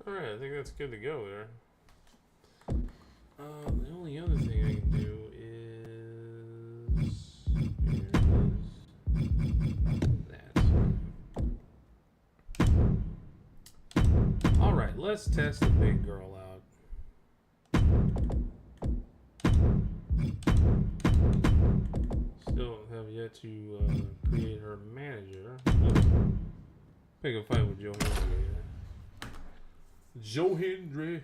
Alright, I think that's good to go there. The only other thing I can do is... that. Alright, let's test the big girl out. Still have yet to create her manager. Pick a fight with Joe Hendry. Joe Hendry.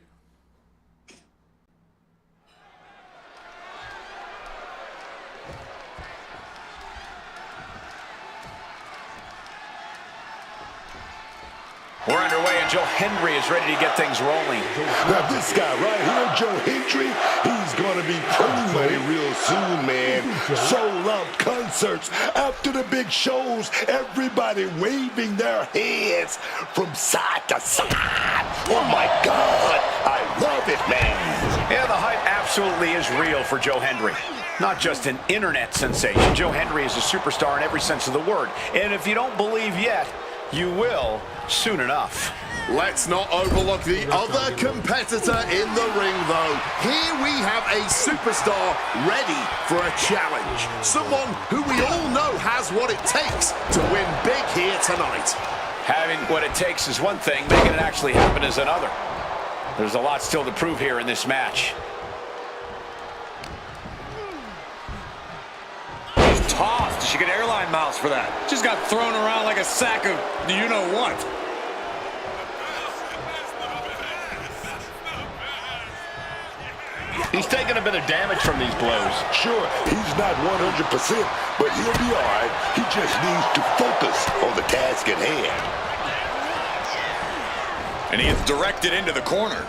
We're underway, and Joe Hendry is ready to get things rolling. Now this guy right here, Joe Hendry, he's gonna be pretty money real soon, man. Sold out concerts after the big shows, everybody waving their hands from side to side. Oh my God, I love it, man. Yeah, the hype absolutely is real for Joe Hendry. Not just an internet sensation. Joe Hendry is a superstar in every sense of the word. And if you don't believe yet, you will soon enough. Let's not overlook the other competitor in the ring, though. Here we have a superstar ready for a challenge. Someone who we all know has what it takes to win big here tonight. Having what it takes is one thing, making it actually happen is another. There's a lot still to prove here in this match. Tossed. She get airline miles for that. Just got thrown around like a sack of you-know-what. He's taking a bit of damage from these blows. Sure, he's not 100%, but he'll be all right. He just needs to focus on the task at hand. And he is directed into the corner.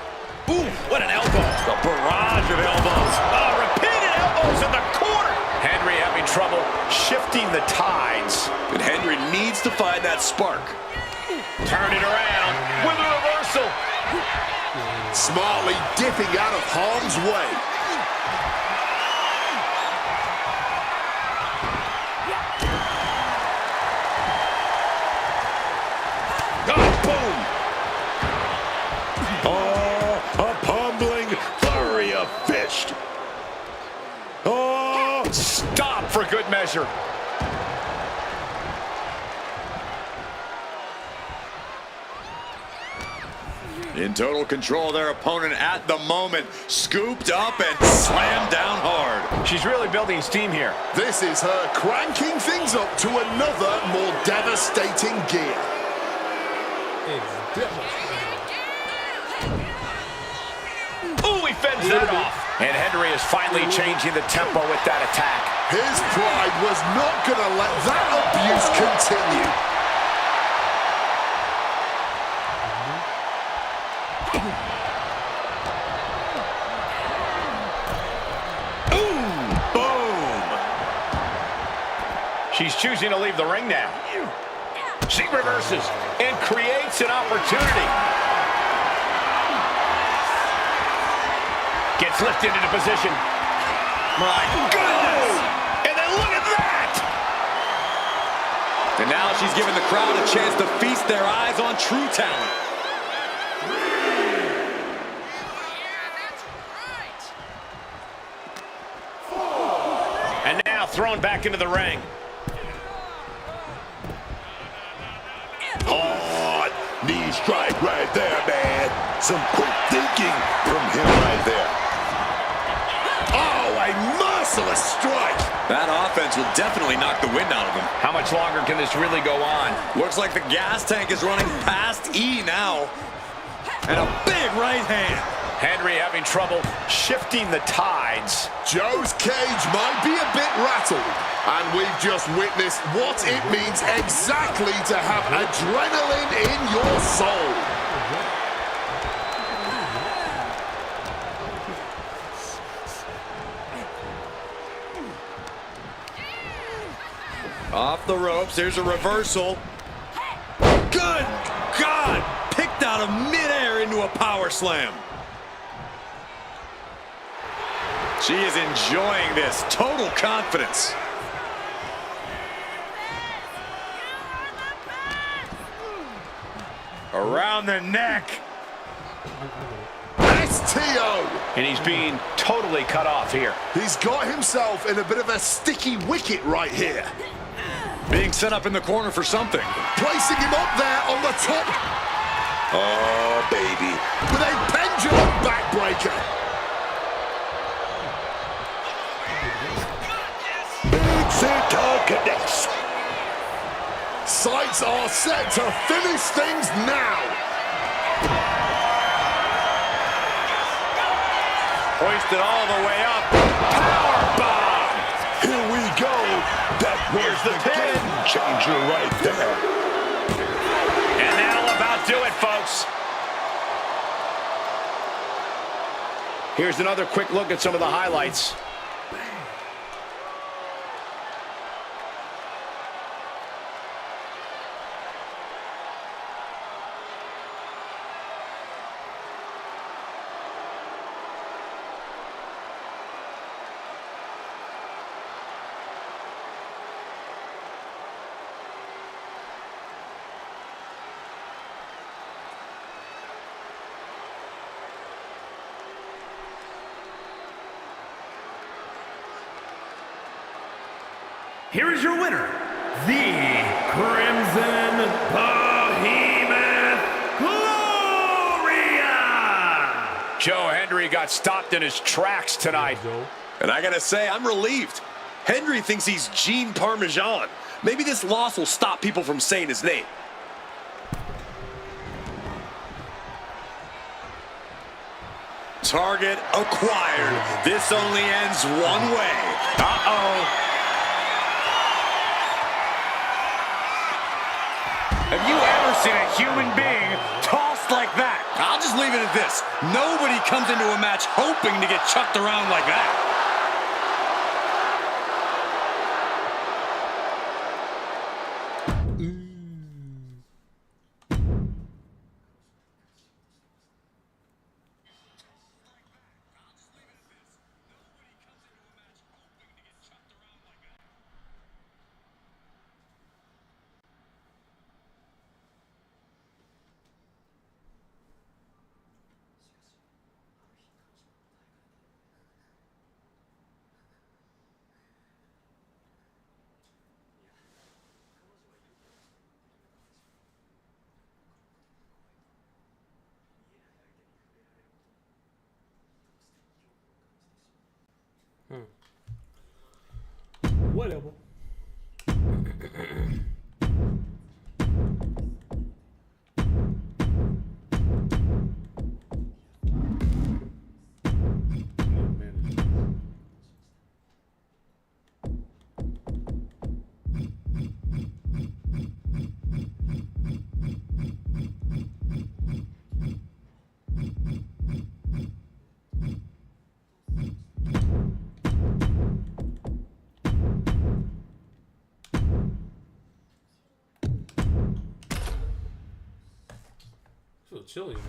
Ooh, what an elbow. A barrage of elbows. Oh, repeated elbows in the corner. Hendry having trouble shifting the tides. And Hendry needs to find that spark. Turn it around with a reversal. Smartly dipping out of harm's way. Oh, boom. A pummeling flurry of fist. Oh, Stop for good measure. In total control of their opponent at the moment. Scooped up and slammed down hard. She's really building steam here. This is her cranking things up to another, more devastating gear. It's devastating. Ooh, he fends that off. And Hendry is finally changing the tempo with that attack. His pride was not going to let that abuse continue. She's choosing to leave the ring now. She reverses and creates an opportunity. Gets lifted into position. My goodness! And then look at that! And now she's giving the crowd a chance to feast their eyes on true talent. And now thrown back into the ring. hard knee strike right there, man. Some quick thinking from him right there. Oh, a merciless strike. That offense will definitely knock the wind out of him. How much longer can this really go on? Looks like the gas tank is running past E now. And a big right hand. Hendry having trouble shifting the tides. Joe's cage might be a bit rattled, and we've just witnessed what it means exactly to have adrenaline in your soul. Off the ropes, there's a reversal. Good God! Picked out of midair into a power slam. She is enjoying this. Total confidence. Around the neck. STO. And he's being totally cut off here. He's got himself in a bit of a sticky wicket right here. Being set up in the corner for something. Placing him up there on the top. Oh, baby. With a pendulum backbreaker. Big Santa connects. Sights are set to finish things now. Hoisted all the way up. Powerbomb! Here we go. That was the game changer right there. And that'll about do it, folks. Here's another quick look at some of the highlights. Here is your winner, the Crimson Behemoth Gloria! Joe Hendry got stopped in his tracks tonight. And I gotta say, I'm relieved. Hendry thinks he's Gene Parmesan. Maybe this loss will stop people from saying his name. Target acquired. This only ends one way. Uh-oh. Have you ever seen a human being tossed like that? I'll just leave it at this. Nobody comes into a match hoping to get chucked around like that. Whatever. It's a little chilly, man.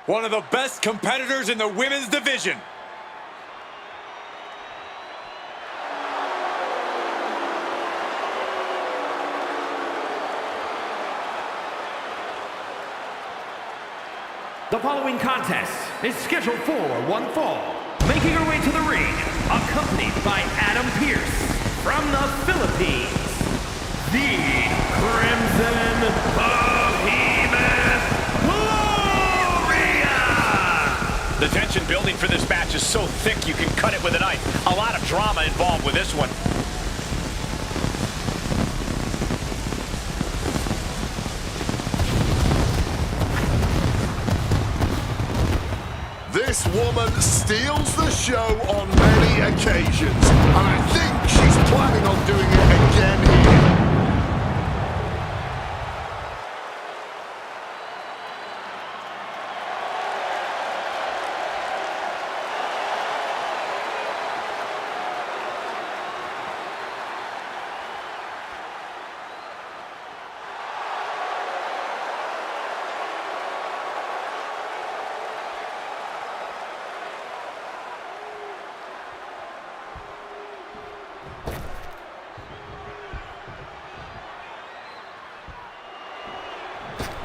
One of the best competitors in the women's division. The following contest is scheduled for one fall. Making her way to the ring, accompanied by Adam Pearce from the Philippines, the Crimson Behemoth Gloria! The tension building for this match is so thick you can cut it with a knife. A lot of drama involved with this one. This woman steals the show on many occasions, and I think she's planning on doing it again here.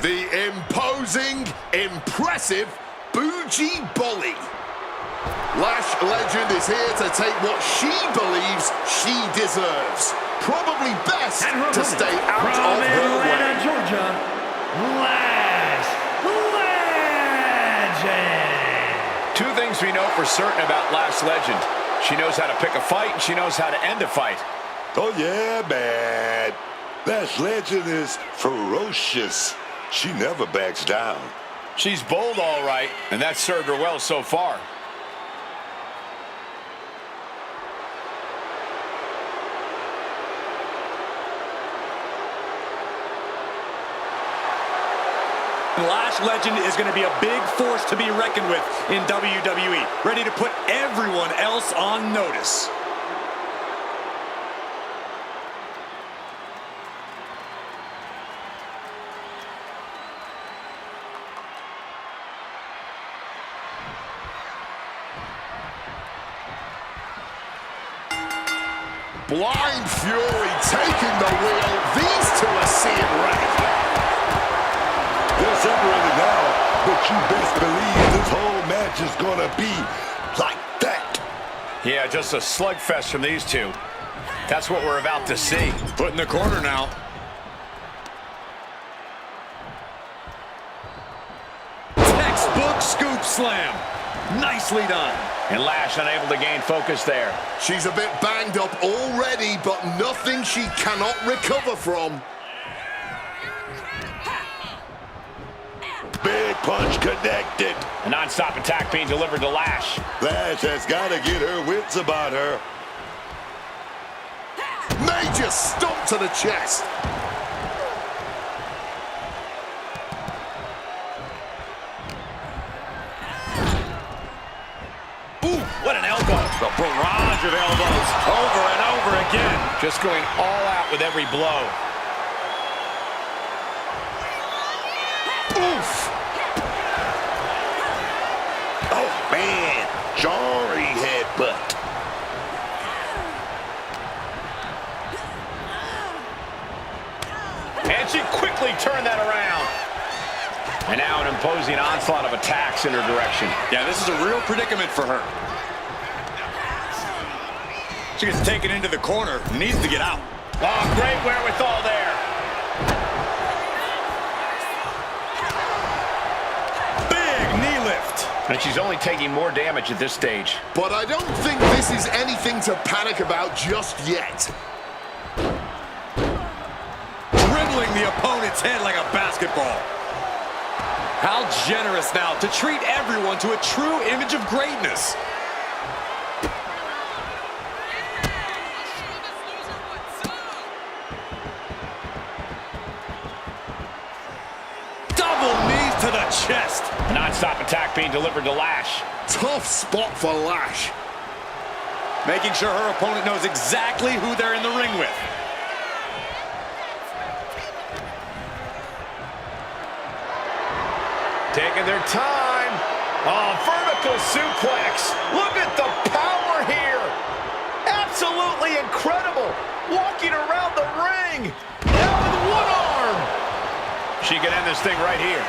The imposing, impressive Bougie Bully. Lash Legend is here to take what she believes she deserves. Probably best to stay out of her Atlanta, way. Georgia, Lash Legend. Two things we know for certain about Lash Legend. She knows how to pick a fight, and she knows how to end a fight. Oh, yeah, man. Lash Legend is ferocious. She never backs down. She's bold, all right, and that's served her well so far. Lash Legend is going to be a big force to be reckoned with in WWE, ready to put everyone else on notice. Blind Fury taking the wheel. These two are seeing red. They're separated now, but you best believe this whole match is gonna be like that. Yeah, just a slugfest from these two. That's what we're about to see. Put in the corner now. Textbook scoop slam. Nicely done. And Lash unable to gain focus there. She's a bit banged up already, but nothing she cannot recover from. Big punch connected. A non-stop attack being delivered to Lash. Lash has got to get her wits about her. Major stomp to the chest. Ooh, what an elbow. The barrage of elbows over and over again. Just going all out with every blow. Oof. Oh, man. Jarring headbutt. And she quickly turned that around. And now an imposing onslaught of attacks in her direction. Yeah, this is a real predicament for her. She gets taken into the corner, needs to get out. Oh, great wherewithal there. Big knee lift. And she's only taking more damage at this stage. But I don't think this is anything to panic about just yet. Dribbling the opponent's head like a basketball. How generous now to treat everyone to a true image of greatness. Double knees to the chest. A non-stop attack being delivered to Lash. Tough spot for Lash. Making sure her opponent knows exactly who they're in the ring with. Taking their time. Oh, vertical suplex. Look at the power here. Absolutely incredible. Walking around the ring. Now with one arm. She can end this thing right here.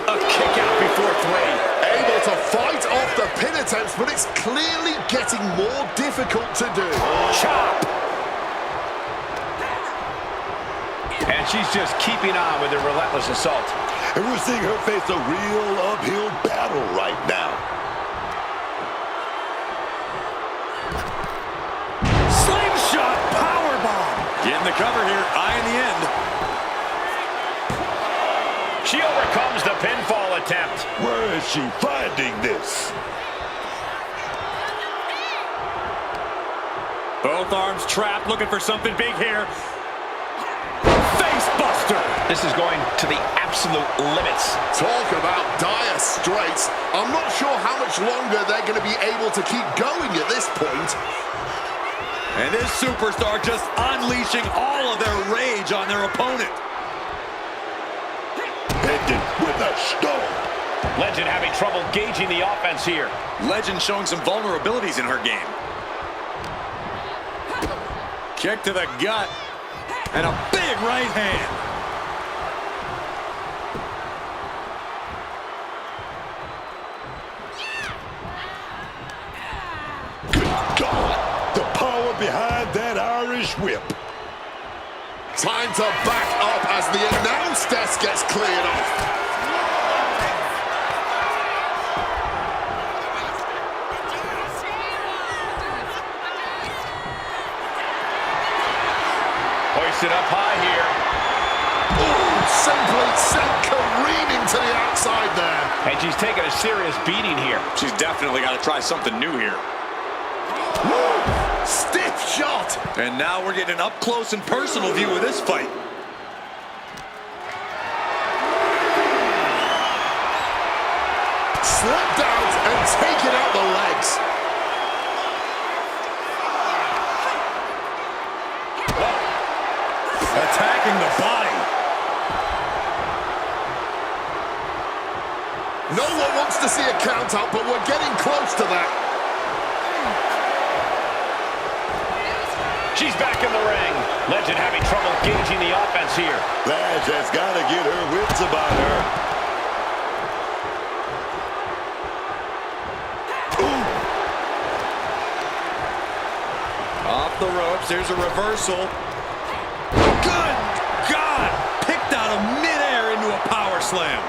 A kick out before three. Able to fight off the pin attempts, but it's clearly getting more difficult to do. Chop. And she's just keeping on with her relentless assault. And we're seeing her face a real uphill battle right now. Slingshot powerbomb. Getting the cover here, eye in the end. She overcomes the pinfall attempt. Where is she finding this? Both arms trapped, looking for something big here. Face buster. This is going to the absolute limits. Talk about dire straits. I'm not sure how much longer they're going to be able to keep going at this point. And this superstar just unleashing all of their rage on their opponent. Ended with a stone. Legend having trouble gauging the offense here. Legend showing some vulnerabilities in her game. Kick to the gut. And a big right hand. God, the power behind that Irish whip. Time to back up as the announce desk gets cleared off. Hoisted up high here. Ooh, simply sent careening to the outside there. And she's taking a serious beating here. She's definitely got to try something new here. Woo! Stiff shot. And now we're getting an up-close and personal view of this fight. Slipped out and taken out the legs. Attacking the body. No one wants to see a count out, but we're getting close to that. She's back in the ring. Legend having trouble gauging the offense here. Lash has got to get her wits about her. Off the ropes, there's a reversal. Good God! Picked out of midair into a power slam.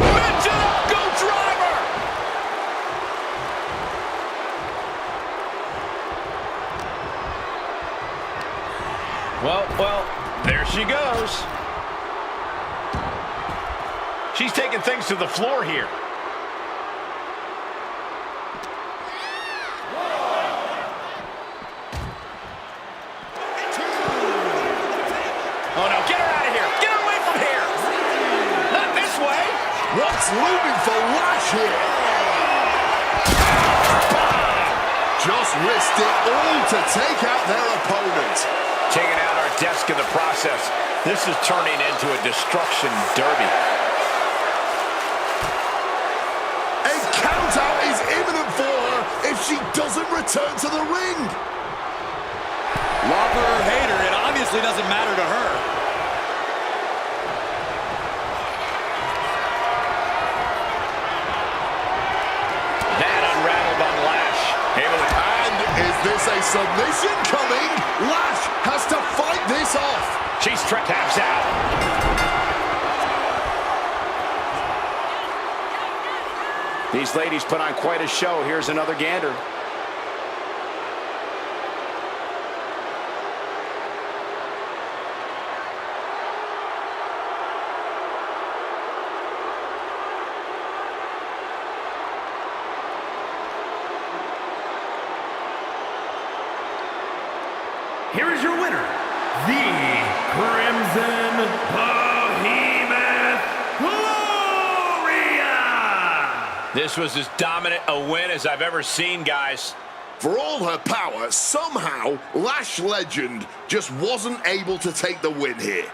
Mention up, go driver! Well, there she goes. She's taking things to the floor here. Oh no, get her out of here! Get her away from here! Not this way! What's looming for Lash here? Just risked it all to take out their opponent. Taking out our desk in the process. This is turning into a destruction derby. A count out is imminent for her if she doesn't return to the ring. Love her or hate her, it obviously doesn't matter to her. That unraveled on Lash. And is this a submission coming? Lash has to fight this off. She's taps out. These ladies put on quite a show. Here's another gander. Here is your winner, the Crimson Behemoth Gloria! This was as dominant a win as I've ever seen, guys. For all her power, somehow Lash Legend just wasn't able to take the win here.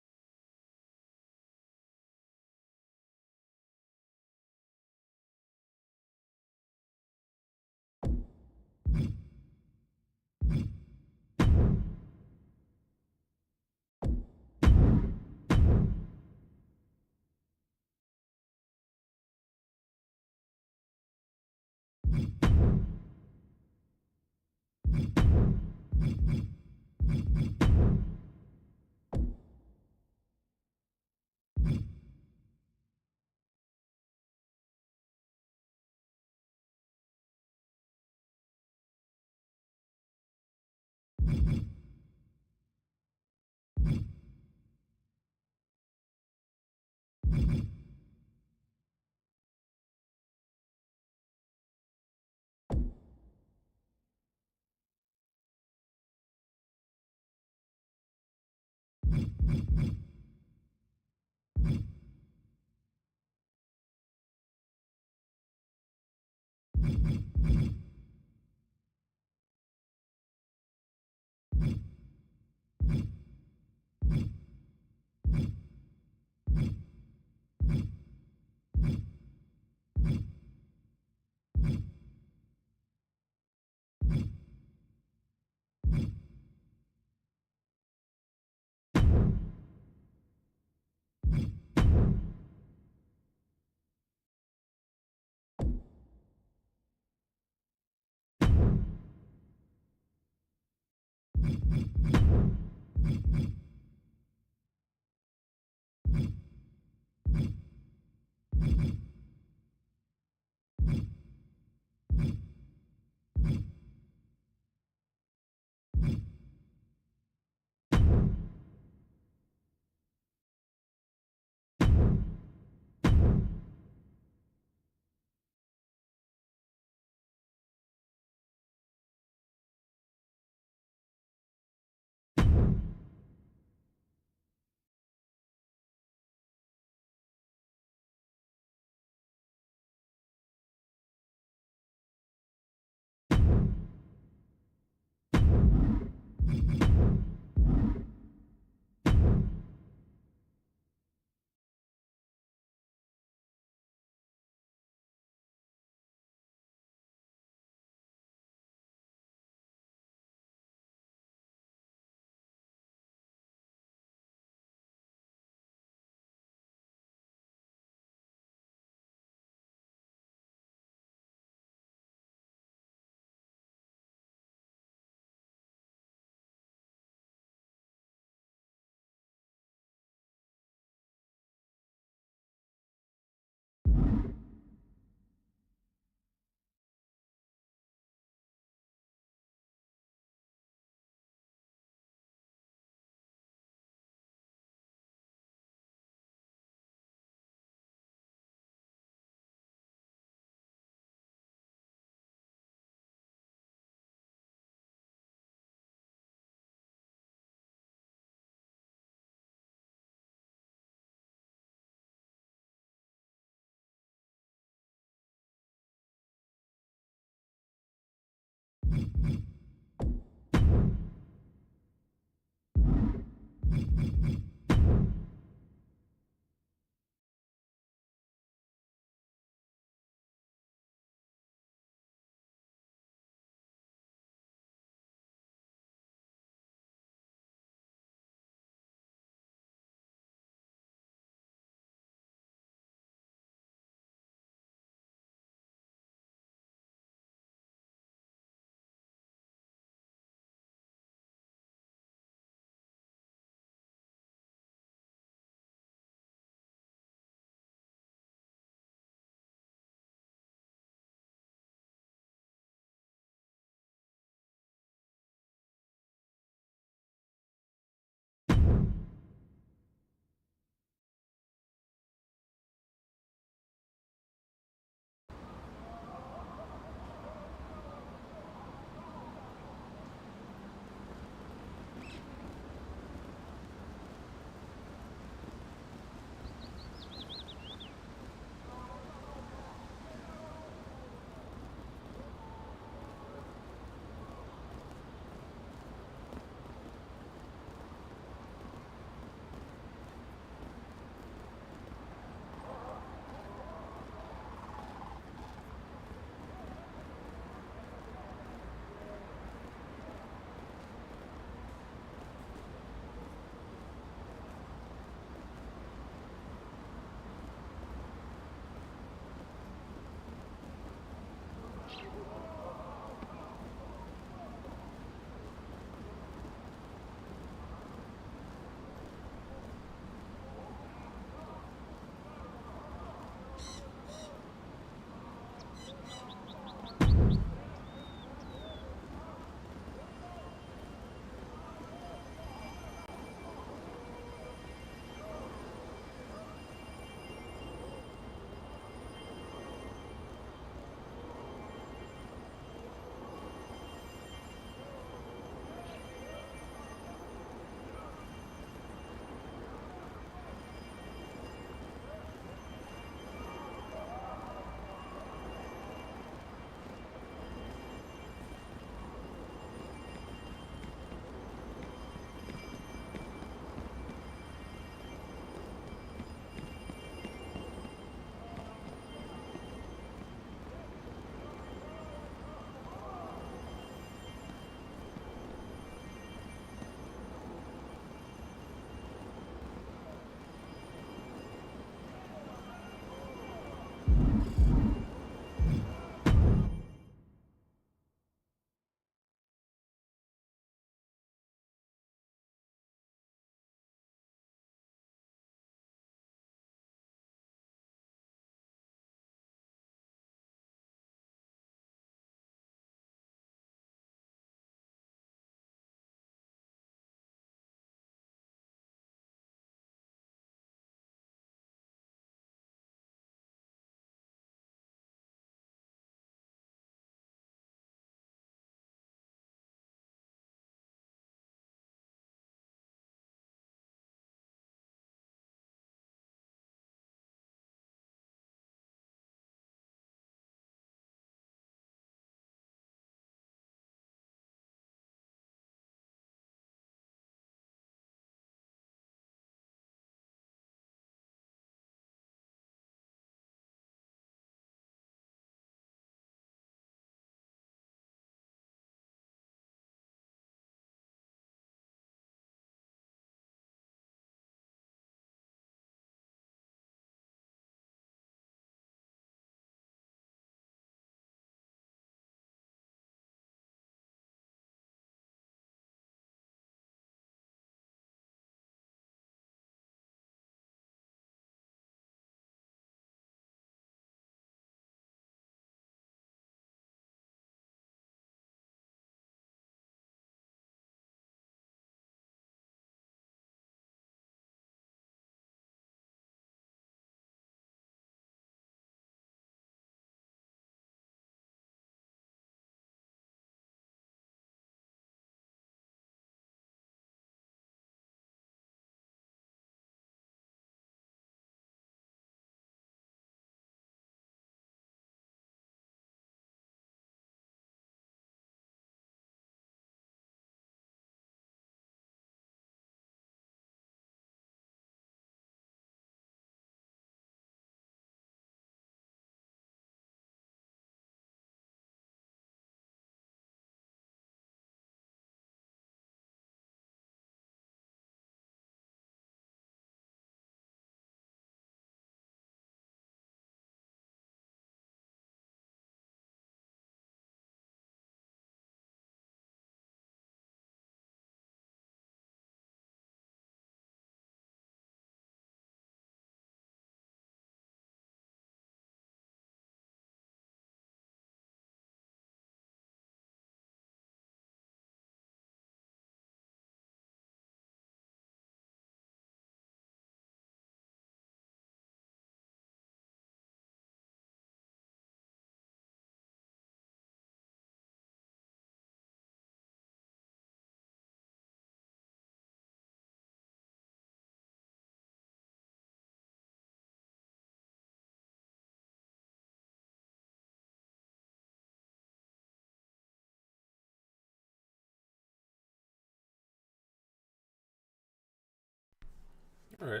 All right.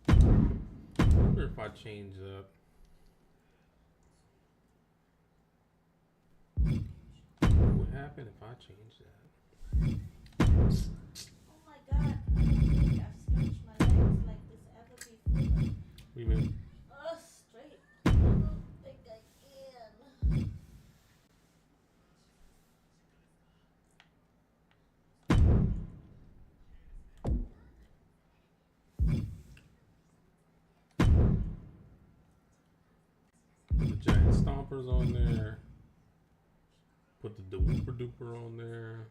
I wonder if I change up. What would happen if I change that? Oh my god, I don't think I've stretched my legs like this ever before. What do you mean? Straight. I don't think I can. Put the giant stompers on there. Put the Whooper Duper on there.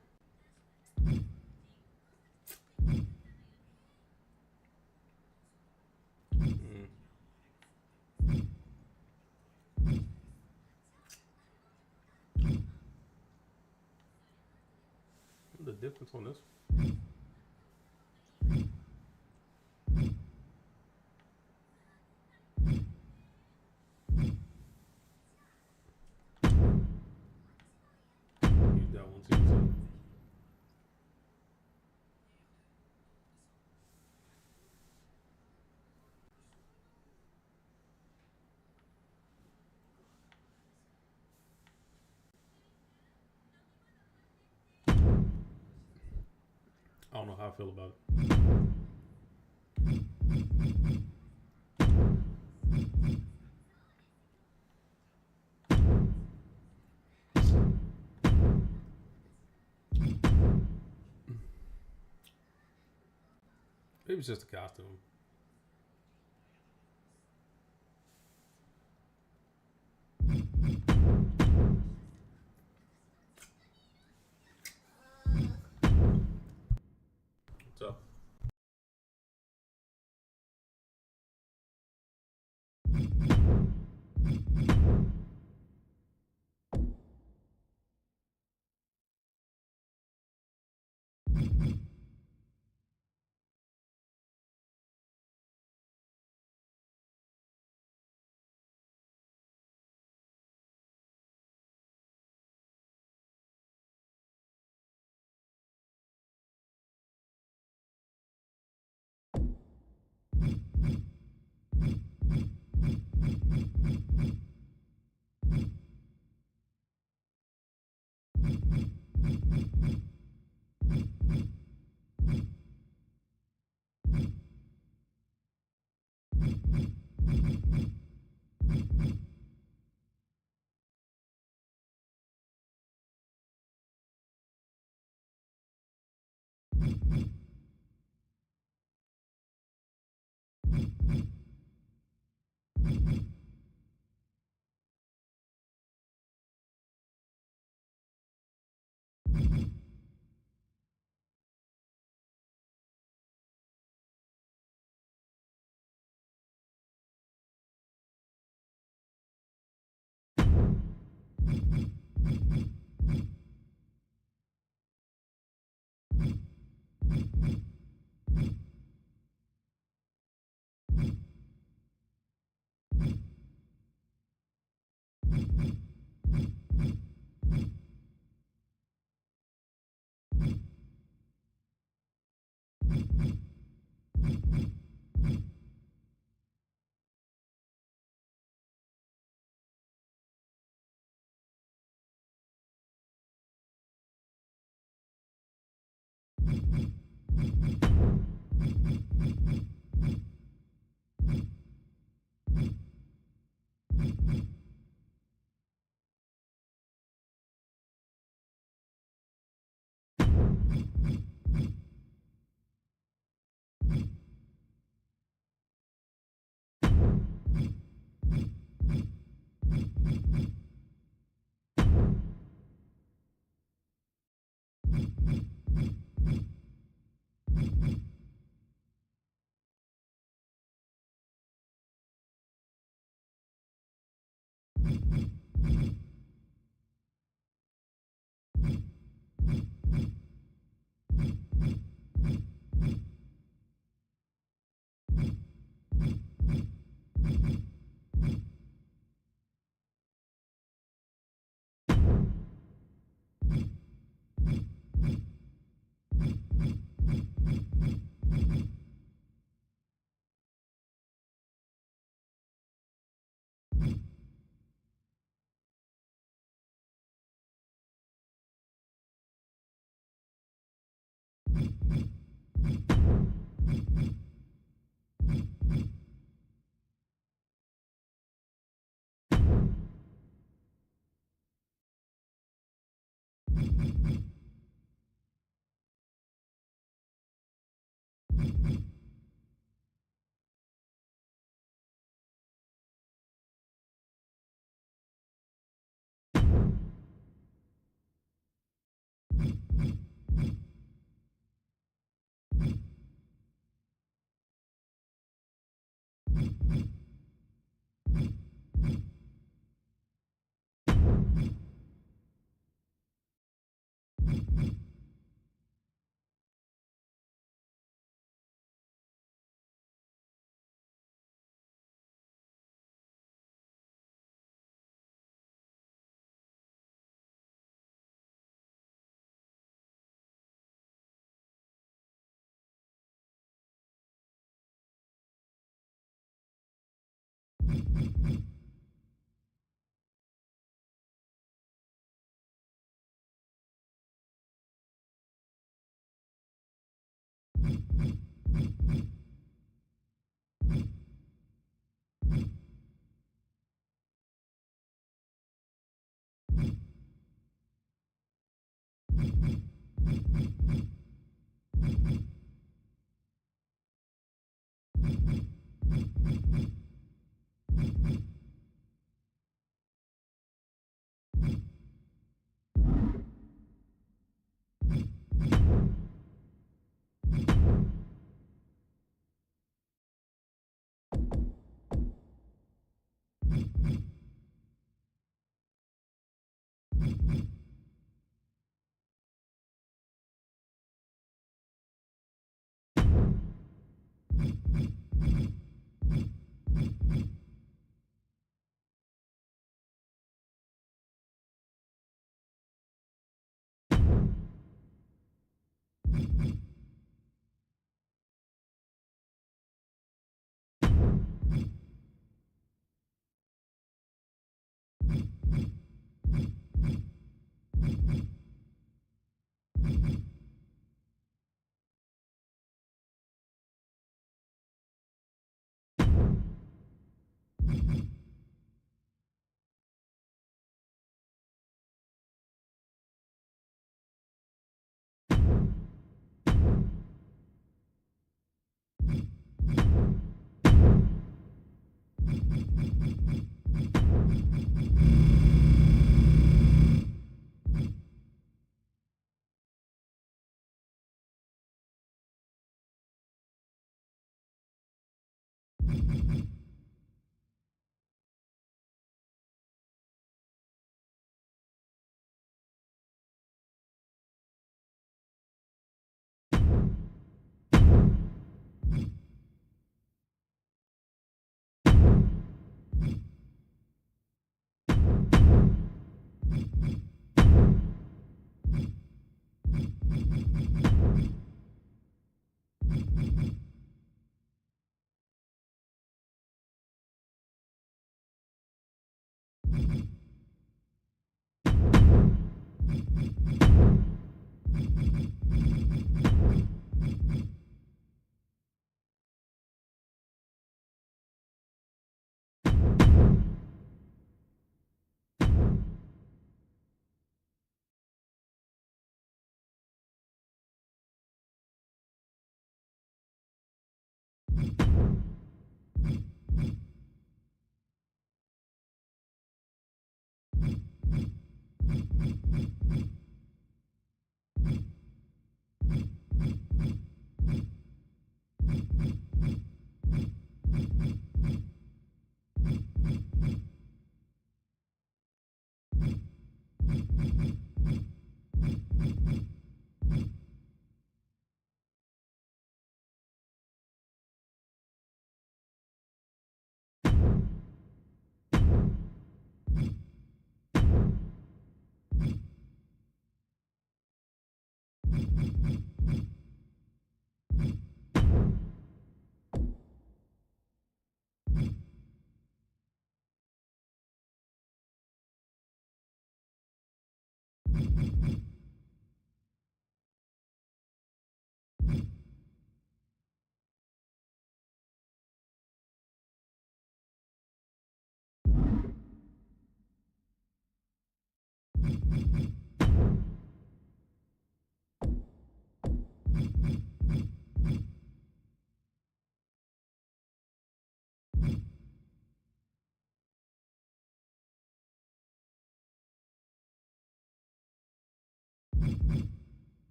What's the difference on this? Use that one too. I don't know how I feel about it. Maybe it's just a costume. What's up?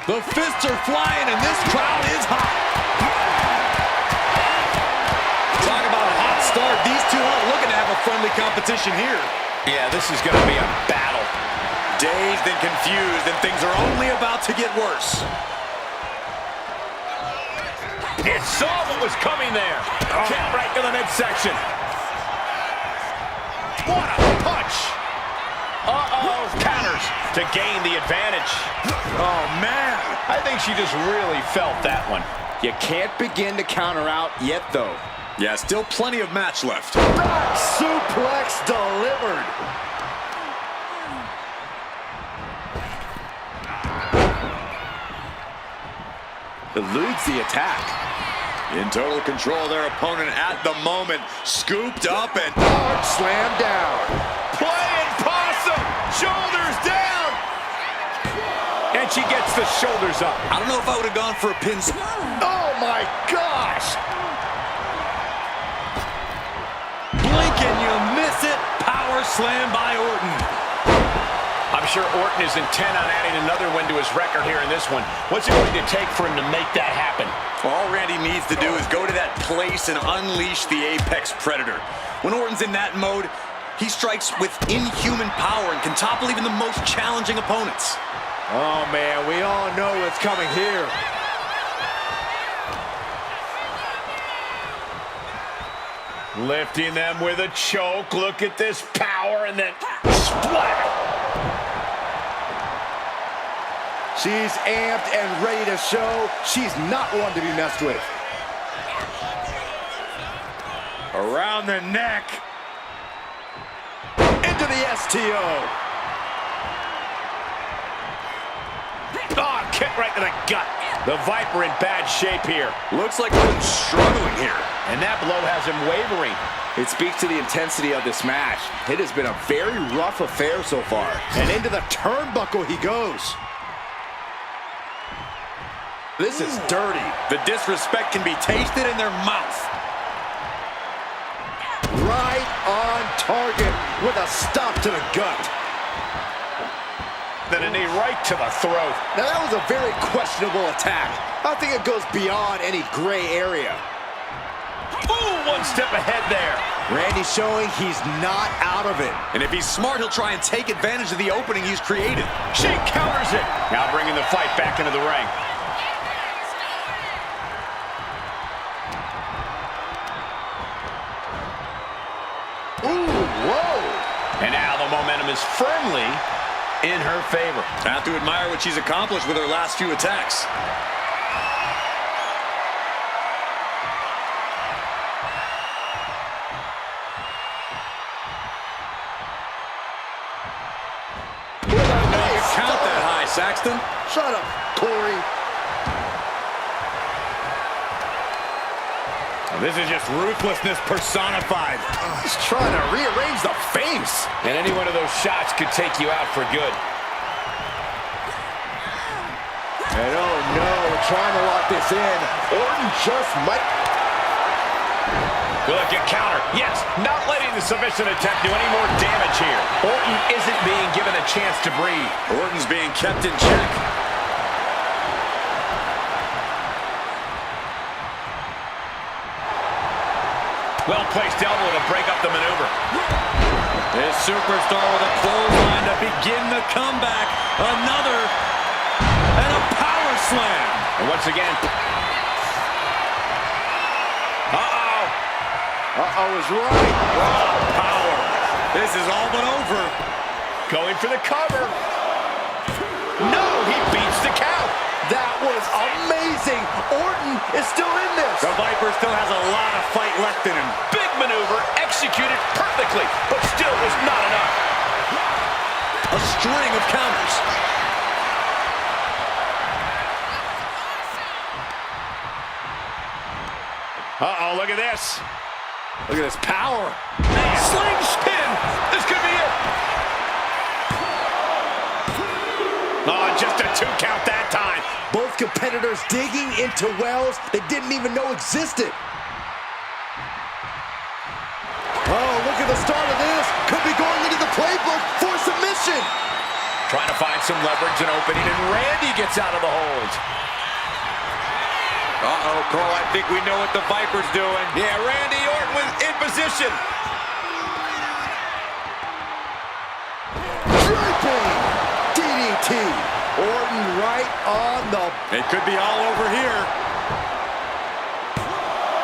The fists are flying, and this crowd is hot. Talk about a hot start. These two aren't looking to have a friendly competition here. Yeah, this is going to be a battle. Dazed and confused, and things are only about to get worse. It saw what was coming there. Kick right to the midsection. What a punch! Uh-oh, counters to gain the advantage. Oh, man. I think she just really felt that one. You can't begin to counter out yet, though. Yeah, still plenty of match left. Back suplex delivered. Eludes the attack. In total control of their opponent at the moment. Scooped up and hard slam down. Playing possum. Shoulders down. And she gets the shoulders up. I don't know if I would have gone for a pin. Oh, my gosh. Blink and you miss it. Power slam by Orton. I'm sure Orton is intent on adding another win to his record here in this one. What's it going to take for him to make that happen? All Randy needs to do is go to that place and unleash the Apex Predator. When Orton's in that mode, he strikes with inhuman power and can topple even the most challenging opponents. Oh, man, we all know what's coming here. Lifting them with a choke. Look at this power and then splat. She's amped and ready to show she's not one to be messed with. Around the neck. Into the STO. Oh, kick right to the gut. The Viper in bad shape here. Looks like Orton's struggling here. And that blow has him wavering. It speaks to the intensity of this match. It has been a very rough affair so far. And into the turnbuckle he goes. This is dirty. The disrespect can be tasted in their mouth. Right on target with a stop to the gut. Then a knee right to the throat. Now that was a very questionable attack. I think it goes beyond any gray area. Ooh, one step ahead there. Randy showing he's not out of it. And if he's smart, he'll try and take advantage of the opening he's created. She counters it. Now bringing the fight back into the ring. Ooh, whoa. And now the momentum is firmly in her favor. I have to admire what she's accomplished with her last few attacks. Count that high, Saxton. Shut up, Corey. This is just ruthlessness personified. He's trying to rearrange the face. And any one of those shots could take you out for good. And oh no, trying to lock this in. Orton just might. Look at counter. Yes, not letting the submission attempt do any more damage here. Orton isn't being given a chance to breathe. Orton's being kept in check. Well-placed elbow to break up the maneuver. This superstar with a clothesline to begin the comeback. Another, and a power slam. And once again. Uh-oh is right. Oh, power. This is all but over. Going for the cover. No, he beats the count. That was amazing. Orton is still in this. The Viper still has a lot of fight left in him. Big maneuver, executed perfectly, but still was not enough. A string of counters. Uh-oh, look at this. Look at this power. Sling spin. This could be it. Oh, just a 2 count that time. Both competitors digging into wells they didn't even know existed. Oh, look at the start of this. Could be going into the playbook for submission. Trying to find some leverage and opening, and Randy gets out of the hold. Uh-oh, Cole, I think we know what the Viper's doing. Yeah, Randy Orton was in position. Draping DDT. Orton right on the... It could be all over here.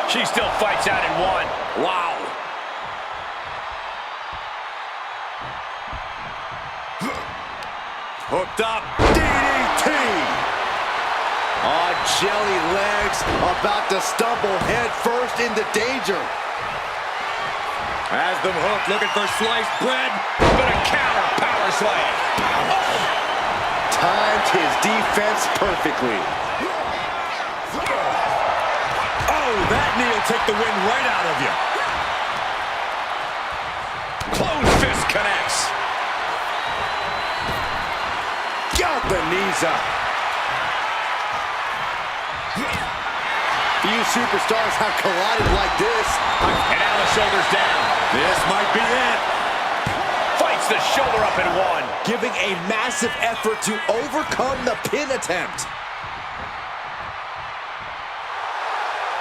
She still fights out in one. Wow. Hooked up. DDT. On jelly legs, about to stumble head first into danger. Has them hooked, looking for sliced bread. But a counter power slam. Oh. Timed his defense perfectly. Oh, that knee will take the wind right out of you. Closed fist connects. Got the knees up. Few superstars have collided like this. And now the shoulders down. This might be it. Fights the shoulder up in one. Giving a massive effort to overcome the pin attempt.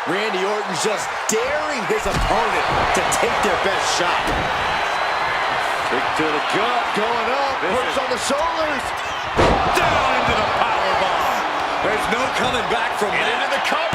Randy Orton just daring his opponent to take their best shot. Kick to the gut, going up, hooks on the shoulders. Down into the powerbomb. There's no coming back from that. Into the cover.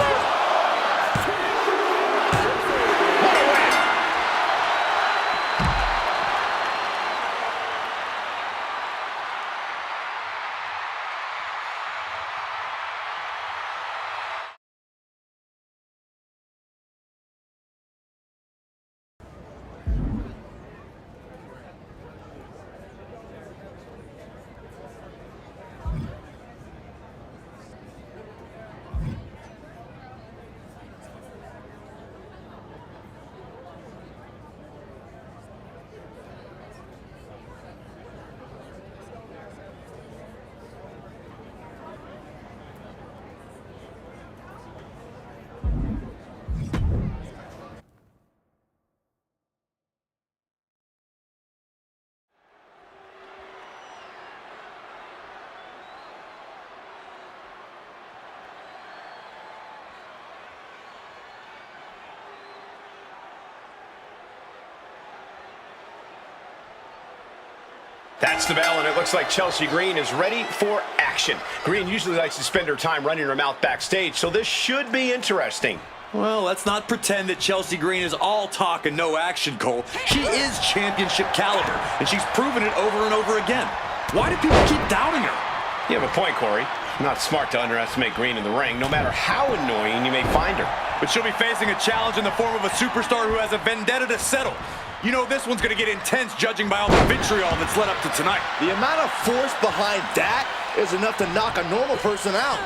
That's the bell, and it looks like Chelsea Green is ready for action. Green usually likes to spend her time running her mouth backstage, so this should be interesting. Well, let's not pretend that Chelsea Green is all talk and no action, Cole. She is championship caliber, and she's proven it over and over again. Why do people keep doubting her? You have a point, Corey. Not smart to underestimate Green in the ring, no matter how annoying you may find her. But she'll be facing a challenge in the form of a superstar who has a vendetta to settle. You know this one's going to get intense judging by all the vitriol that's led up to tonight. The amount of force behind that is enough to knock a normal person out.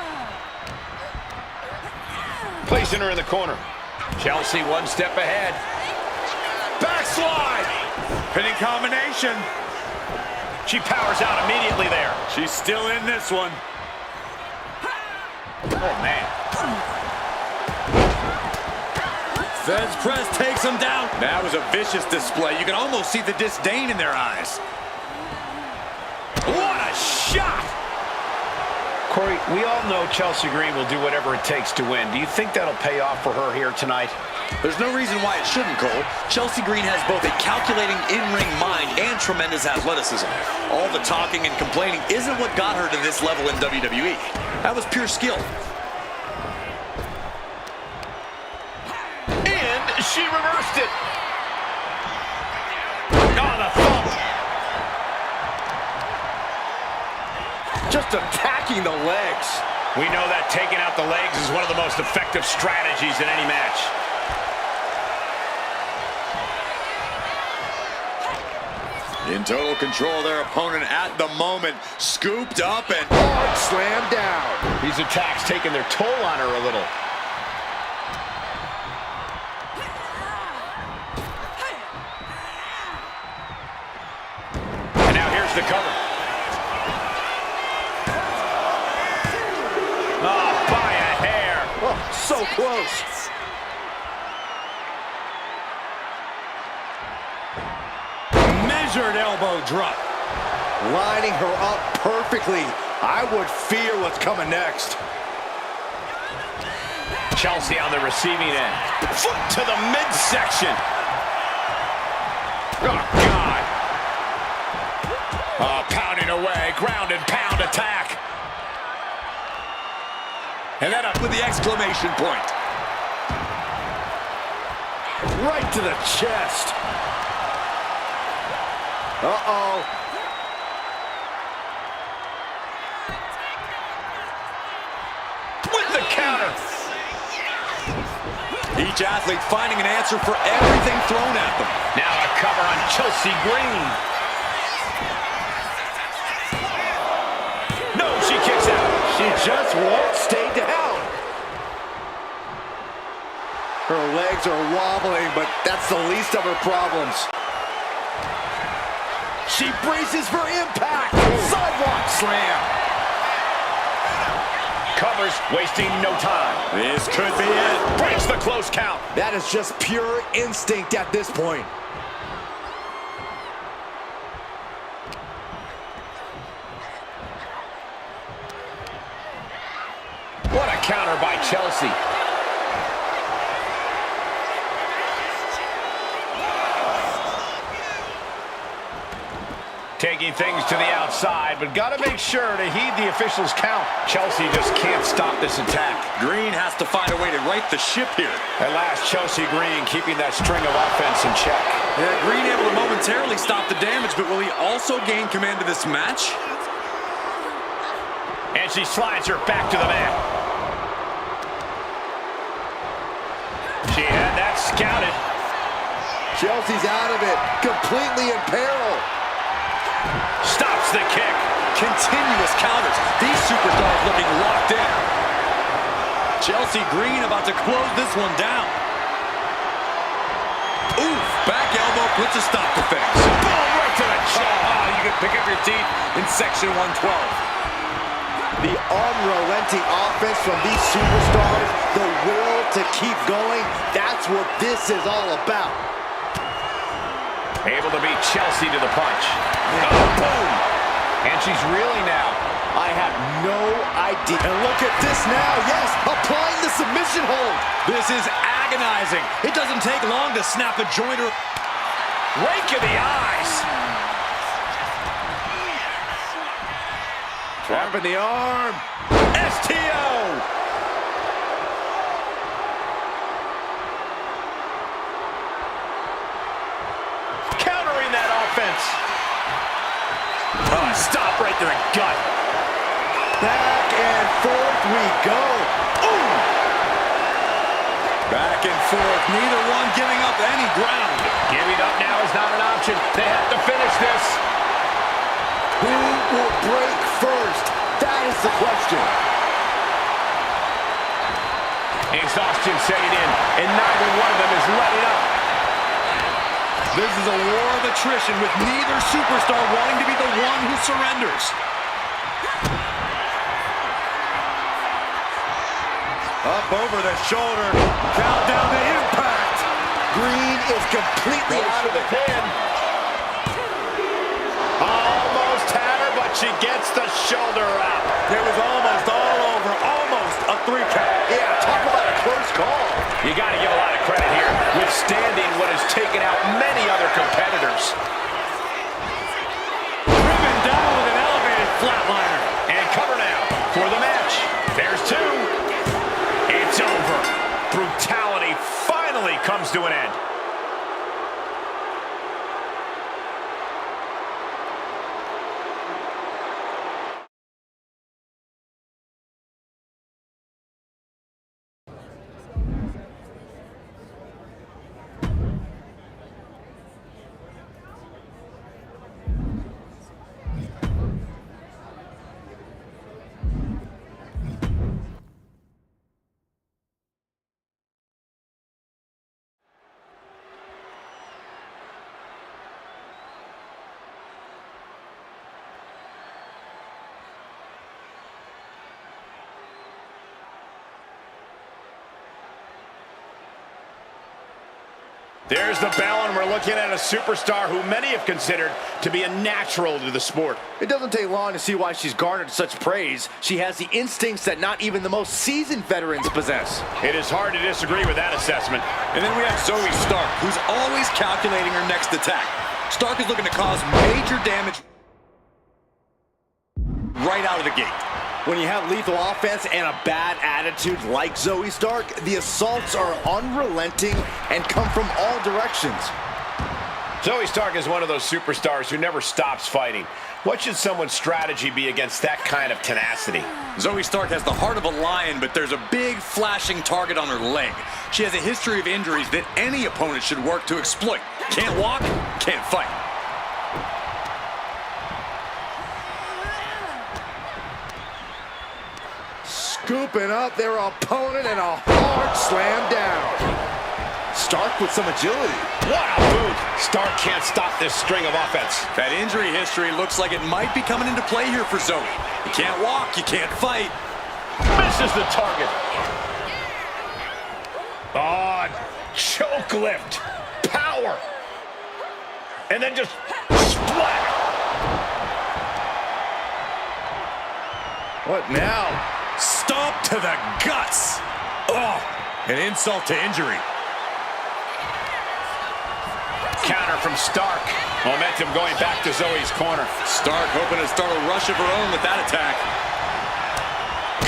Placing her in the corner. Chelsea one step ahead. Backslide! Pinning combination. She powers out immediately there. She's still in this one. Oh, man. Feds press takes him down. That was a vicious display. You can almost see the disdain in their eyes. What a shot! Corey, we all know Chelsea Green will do whatever it takes to win. Do you think that'll pay off for her here tonight? There's no reason why it shouldn't, Cole. Chelsea Green has both a calculating in-ring mind and tremendous athleticism. All the talking and complaining isn't what got her to this level in WWE. That was pure skill. And she reversed it. Oh, the thump. Just attacking the legs. We know that taking out the legs is one of the most effective strategies in any match. In total control of their opponent at the moment. Scooped up and Hard slam down. These attacks taking their toll on her a little. And now here's the cover. Oh, by a hair. Oh, so close. measured elbow drop. Lining her up perfectly. I would fear what's coming next. Chelsea on the receiving end. Foot to the midsection. Oh, God. Oh, pounding away. Ground and pound attack. And then up with the exclamation point. Right to the chest. Uh-oh. With the counter. Each athlete finding an answer for everything thrown at them. Now a cover on Chelsea Green. No, she kicks out. She just won't stay down. Her legs are wobbling, but that's the least of her problems. She braces for impact. Sidewalk slam. Covers, wasting no time. This could be it. Breaks the close count. That is just pure instinct at this point. What a counter by Chelsea. Taking things to the outside, but got to make sure to heed the officials' count. Chelsea just can't stop this attack. Green has to find a way to right the ship here. At last, Chelsea Green keeping that string of offense in check. Yeah, Green able to momentarily stop the damage, but will he also gain command of this match? And she slides her back to the mat. She had that scouted. Chelsea's out of it, completely in peril. Stops the kick. Continuous counters. These superstars looking locked in. Chelsea Green about to close this one down. Oof, back elbow puts a stop to things. Boom, right to the chest. Oh, you can pick up your teeth in section 112. The unrelenting offense from these superstars, the will to keep going, that's what this is all about. Able to beat Chelsea to the punch. Oh, boom! And she's reeling now. I have no idea. And look at this now. Yes, applying the submission hold. This is agonizing. It doesn't take long to snap a joint or... Rake of the eyes. in the arm. STO. Countering that offense. Oh, stop right there and gut. Back and forth we go. Ooh! Back and forth, neither one giving up any ground. Giving up now is not an option. They have to finish this. Who will break first? That is the question. Exhaustion setting in, and neither one of them is letting up. This is a war of attrition with neither superstar wanting to be the one who surrenders. Up over the shoulder. Count down the impact. Green is completely out of the pin. Almost had her, but she gets the shoulder up. It was almost all over. Almost a 3 count. Yeah, talk about a close call. You got to give a lot of credit here, withstanding what has taken out many other competitors. Driven down with an elevated flatliner. And cover now for the match. There's 2. It's over. Brutality finally comes to an end. There's the bell, and we're looking at a superstar who many have considered to be a natural to the sport. It doesn't take long to see why she's garnered such praise. She has the instincts that not even the most seasoned veterans possess. It is hard to disagree with that assessment. And then we have Zoey Stark, who's always calculating her next attack. Stark is looking to cause major damage right out of the gate. When you have lethal offense and a bad attitude like Zoey Stark, the assaults are unrelenting and come from all directions. Zoey Stark is one of those superstars who never stops fighting. What should someone's strategy be against that kind of tenacity? Zoey Stark has the heart of a lion, but there's a big flashing target on her leg. She has a history of injuries that any opponent should work to exploit. Can't walk, can't fight. Scooping up their opponent and a hard slam down. Stark with some agility. What a boot! Stark can't stop this string of offense. That injury history looks like it might be coming into play here for Zoey. You can't walk, you can't fight. Misses the target. Oh, choke lift. Power. And then just splat. What now? Stomp to the guts. Oh, an insult to injury. Counter from Stark. Momentum going back to Zoey's corner. Stark hoping to start a rush of her own with that attack.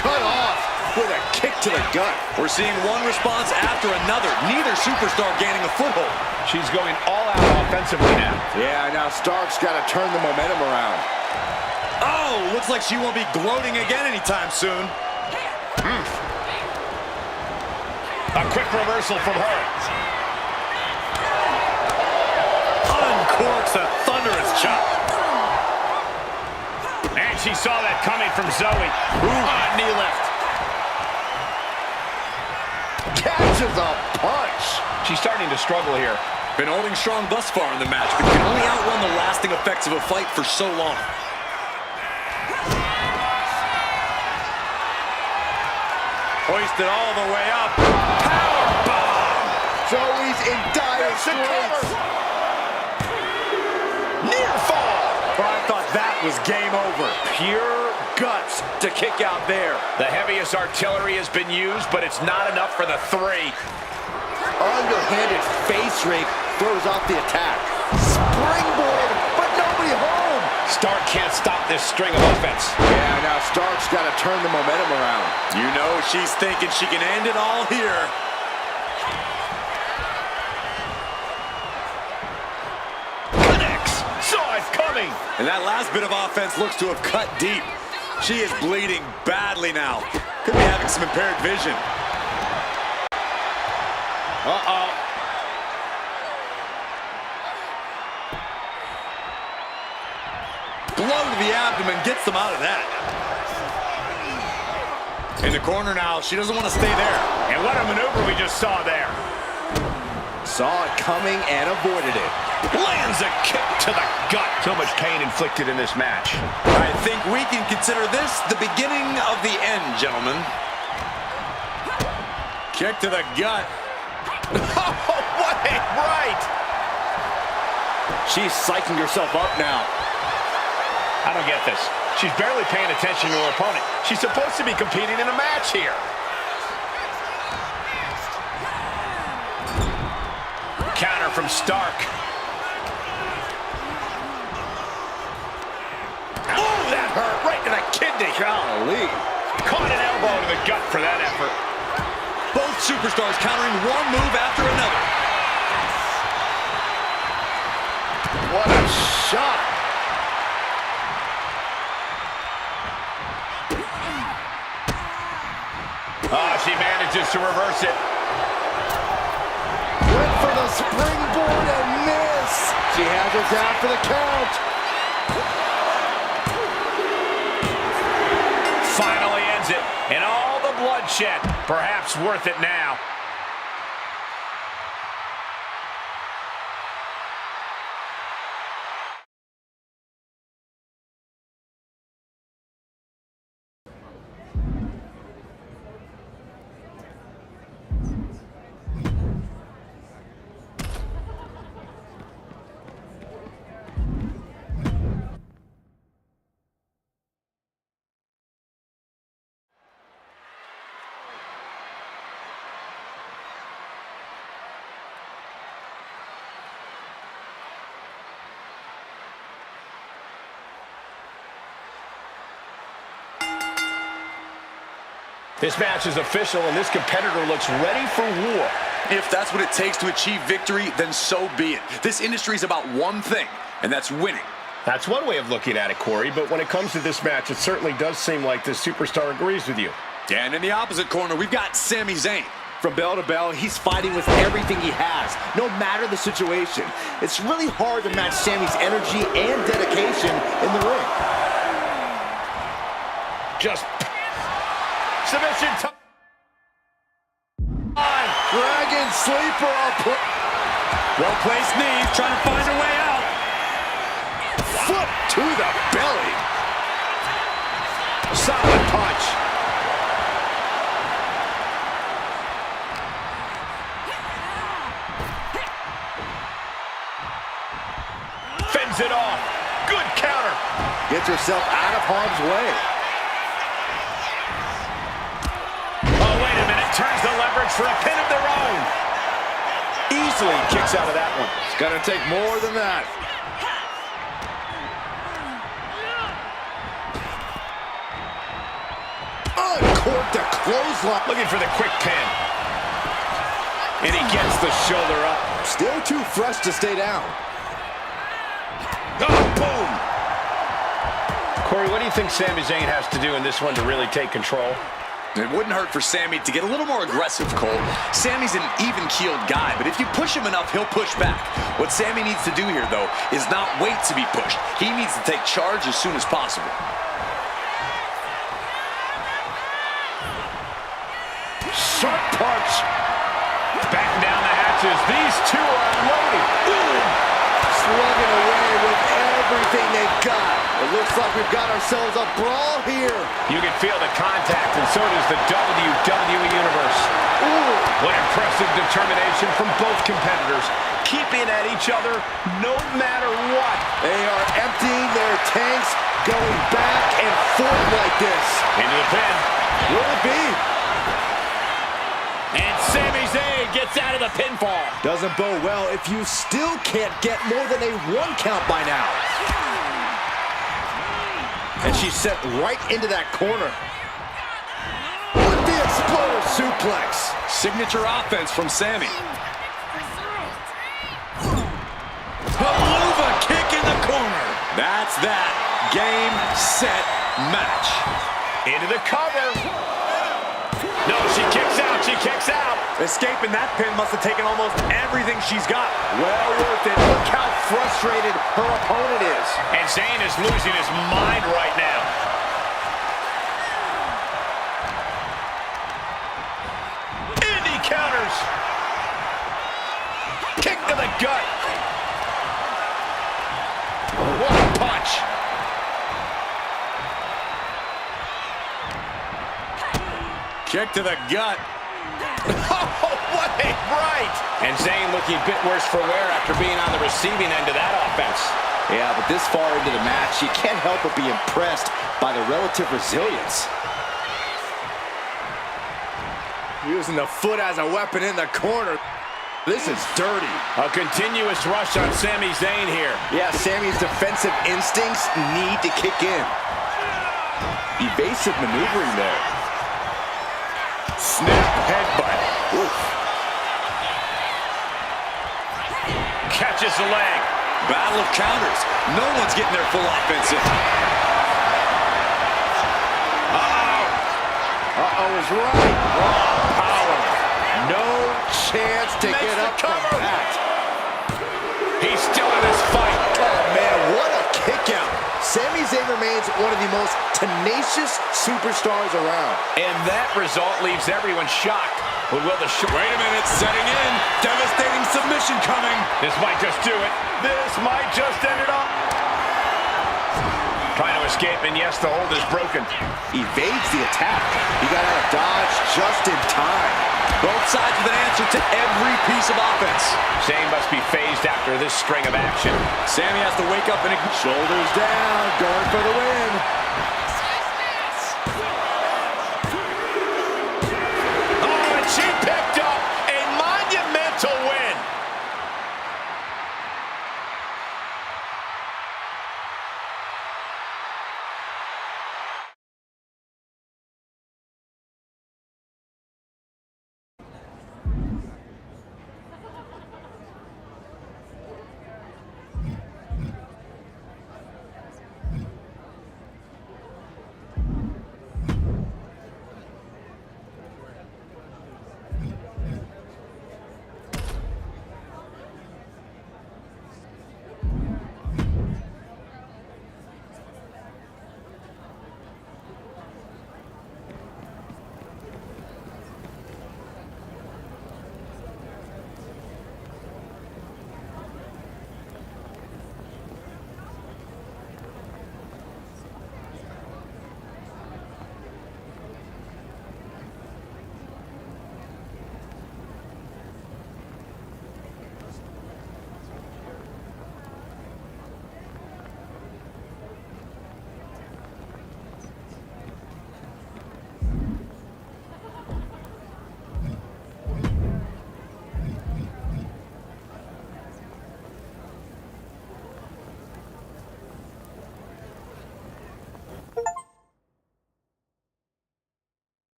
Cut off with a kick to the gut. We're seeing one response after another. Neither superstar gaining a foothold. She's going all out offensively now. Yeah, now Stark's got to turn the momentum around. Oh, looks like she won't be gloating again anytime soon. A quick reversal from her. Uncorks a thunderous chop. And she saw that coming from Zoey. Knee lift. Catches a punch. She's starting to struggle here. Been holding strong thus far in the match, but can only outrun the lasting effects of a fight for so long. Hoisted all the way up. Powerbomb! Zoey's in dire straits. Near fall. Oh, I thought that was game over. Pure guts to kick out there. The heaviest artillery has been used, but it's not enough for the 3. Underhanded face rake throws off the attack. Springboard, but nobody home. Stark can't stop this string of offense. Yeah, now Stark's got to turn the momentum around. You know she's thinking she can end it all here. Connects. Saw it coming. And that last bit of offense looks to have cut deep. She is bleeding badly now. Could be having some impaired vision. Uh-oh. Blow to the abdomen gets them out of that. In the corner now, she doesn't want to stay there. And what a maneuver we just saw there. Saw it coming and avoided it. Lands a kick to the gut. So much pain inflicted in this match. I think we can consider this the beginning of the end, gentlemen. Kick to the gut. Oh, what a right! She's psyching herself up now. I don't get this. She's barely paying attention to her opponent. She's supposed to be competing in a match here. Counter from Stark. Oh, that hurt right to the kidney. Golly. Caught an elbow to the gut for that effort. Both superstars countering one move after another. What a shot. Oh, she manages to reverse it. Went for the springboard and miss. She has her down for the count. Finally ends it. And all the bloodshed. Perhaps worth it now. This match is official, and this competitor looks ready for war. If that's what it takes to achieve victory, then so be it. This industry is about one thing, and that's winning. That's one way of looking at it, Corey, but when it comes to this match, it certainly does seem like this superstar agrees with you. And in the opposite corner, we've got Sami Zayn. From bell to bell, he's fighting with everything he has, no matter the situation. It's really hard to match Sami's energy and dedication in the ring. Just submission time. Dragon sleeper. Well-placed knees, trying to find a way out. Foot to the belly. Solid punch. Fends it off. Good counter. Gets herself out of harm's way. Oh, wait a minute. Turns the leverage for a pin of their own. Easily kicks out of that one. It's going to take more than that. Uncorked the clothesline. Looking for the quick pin. And he gets the shoulder up. Still too fresh to stay down. Oh, boom. Corey, what do you think Sami Zayn has to do in this one to really take control? It wouldn't hurt for Sami to get a little more aggressive, Cole. Sami's an even-keeled guy, but if you push him enough, he'll push back. What Sami needs to do here, though, is not wait to be pushed. He needs to take charge as soon as possible. Sharp punch. Batten down the hatches. These two are loaded. Slugging away with everything they've got. It looks like we've got ourselves a brawl here. You can feel the contact, and so does the WWE Universe. Ooh. What impressive determination from both competitors, keeping at each other no matter what. They are emptying their tanks, going back and forth like this. Into the pin. Will it be? And Sami Zayn gets out of the pinfall. Doesn't bode well if you still can't get more than a 1 count by now. And she's set right into that corner. With the exploder suplex. Signature offense from Sammy. Helluva kick in the corner. That's that. Game, set, match. Into the cover. No, she kicks out. She kicks out. Escaping that pin must have taken almost everything she's got. Well worth it. Look how frustrated her opponent is. And Zayn is losing his mind right now. Indy counters. Kick to the gut. What a punch. Kick to the gut. Oh, what a right. And Zayn looking a bit worse for wear after being on the receiving end of that offense. Yeah, but this far into the match, you can't help but be impressed by the relative resilience. Using the foot as a weapon in the corner. This is dirty. A continuous rush on Sami Zayn here. Yeah, Sammy's defensive instincts need to kick in. Evasive maneuvering there. Snap headbutt. Oof. Catches the leg. Battle of counters. No one's getting their full offense in. Uh-oh is right. Raw power. No chance to get up from that. He's still in this fight. Oh, man, what a kick out. Sami Zayn remains one of the most tenacious superstars around. And that result leaves everyone shocked. But will the Wait a minute, setting in. Devastating submission coming. This might just do it. This might just end it all. Trying to escape, and yes, the hold is broken. Evades the attack. He got out of dodge just in time. Both sides with an answer to every piece of offense. Zayn must be phased after this string of action. Sammy has to wake up and Shoulders down, going for the win. Oh, and she picked up a monumental win.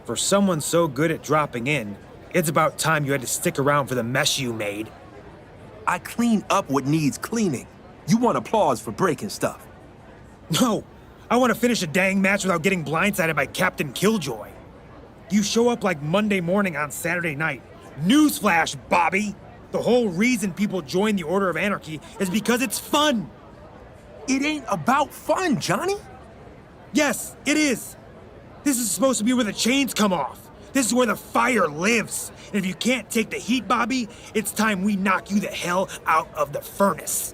For someone so good at dropping in, it's about time you had to stick around for the mess you made. I clean up what needs cleaning. You want applause for breaking stuff. No, I want to finish a dang match without getting blindsided by Captain Killjoy. You show up like Monday morning on Saturday night. Newsflash, Bobby! The whole reason people join the Order of Anarchy is because it's fun. It ain't about fun, Johnny. Yes, it is. This is supposed to be where the chains come off. This is where the fire lives. And if you can't take the heat, Bobby, it's time we knock you the hell out of the furnace.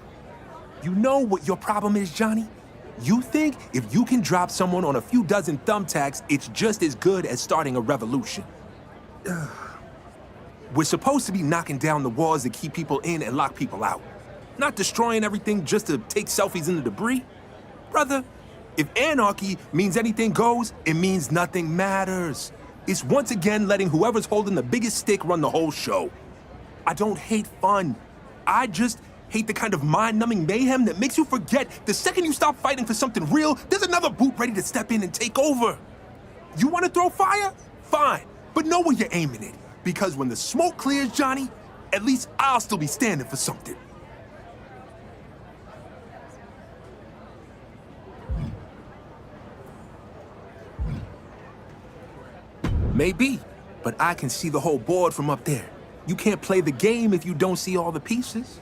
You know what your problem is, Johnny? You think if you can drop someone on a few dozen thumbtacks, it's just as good as starting a revolution. We're supposed to be knocking down the walls that keep people in and lock people out. Not destroying everything just to take selfies in the debris. Brother, if anarchy means anything goes, it means nothing matters. It's once again letting whoever's holding the biggest stick run the whole show. I don't hate fun. I just hate the kind of mind-numbing mayhem that makes you forget the second you stop fighting for something real, there's another boot ready to step in and take over. You want to throw fire? Fine, but know where you're aiming it. Because when the smoke clears, Johnny, at least I'll still be standing for something. Maybe, but I can see the whole board from up there. You can't play the game if you don't see all the pieces.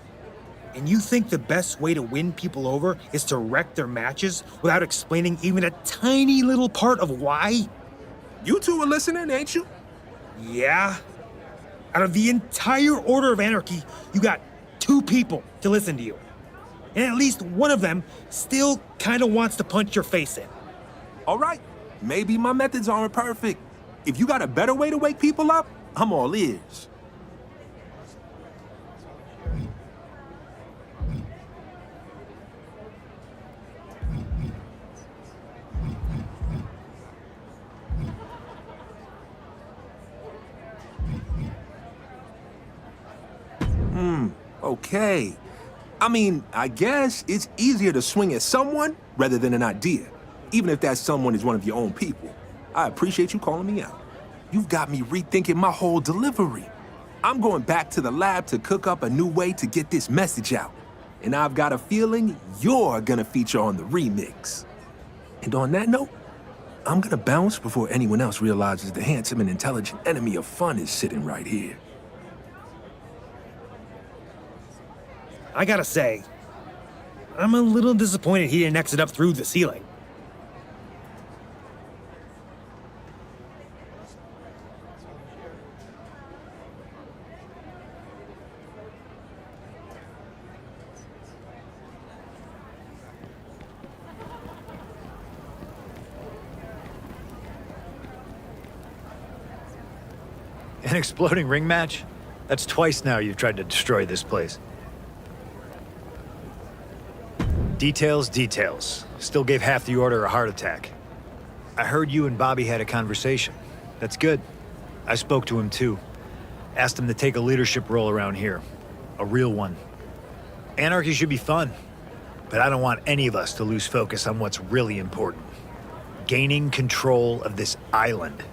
And you think the best way to win people over is to wreck their matches without explaining even a tiny little part of why? You two are listening, ain't you? Yeah. Out of the entire Order of Anarchy, you got 2 people to listen to you. And at least one of them still kind of wants to punch your face in. All right, maybe my methods aren't perfect. If you got a better way to wake people up, I'm all ears. Okay. I mean, I guess it's easier to swing at someone rather than an idea, even if that someone is one of your own people. I appreciate you calling me out. You've got me rethinking my whole delivery. I'm going back to the lab to cook up a new way to get this message out. And I've got a feeling you're gonna feature on the remix. And on that note, I'm gonna bounce before anyone else realizes the handsome and intelligent enemy of fun is sitting right here. I gotta say, I'm a little disappointed he didn't exit up through the ceiling. An exploding ring match? That's twice now you've tried to destroy this place. Details, details. Still gave half the order a heart attack. I heard you and Bobby had a conversation. That's good. I spoke to him too. Asked him to take a leadership role around here. A real one. Anarchy should be fun, but I don't want any of us to lose focus on what's really important. Gaining control of this island.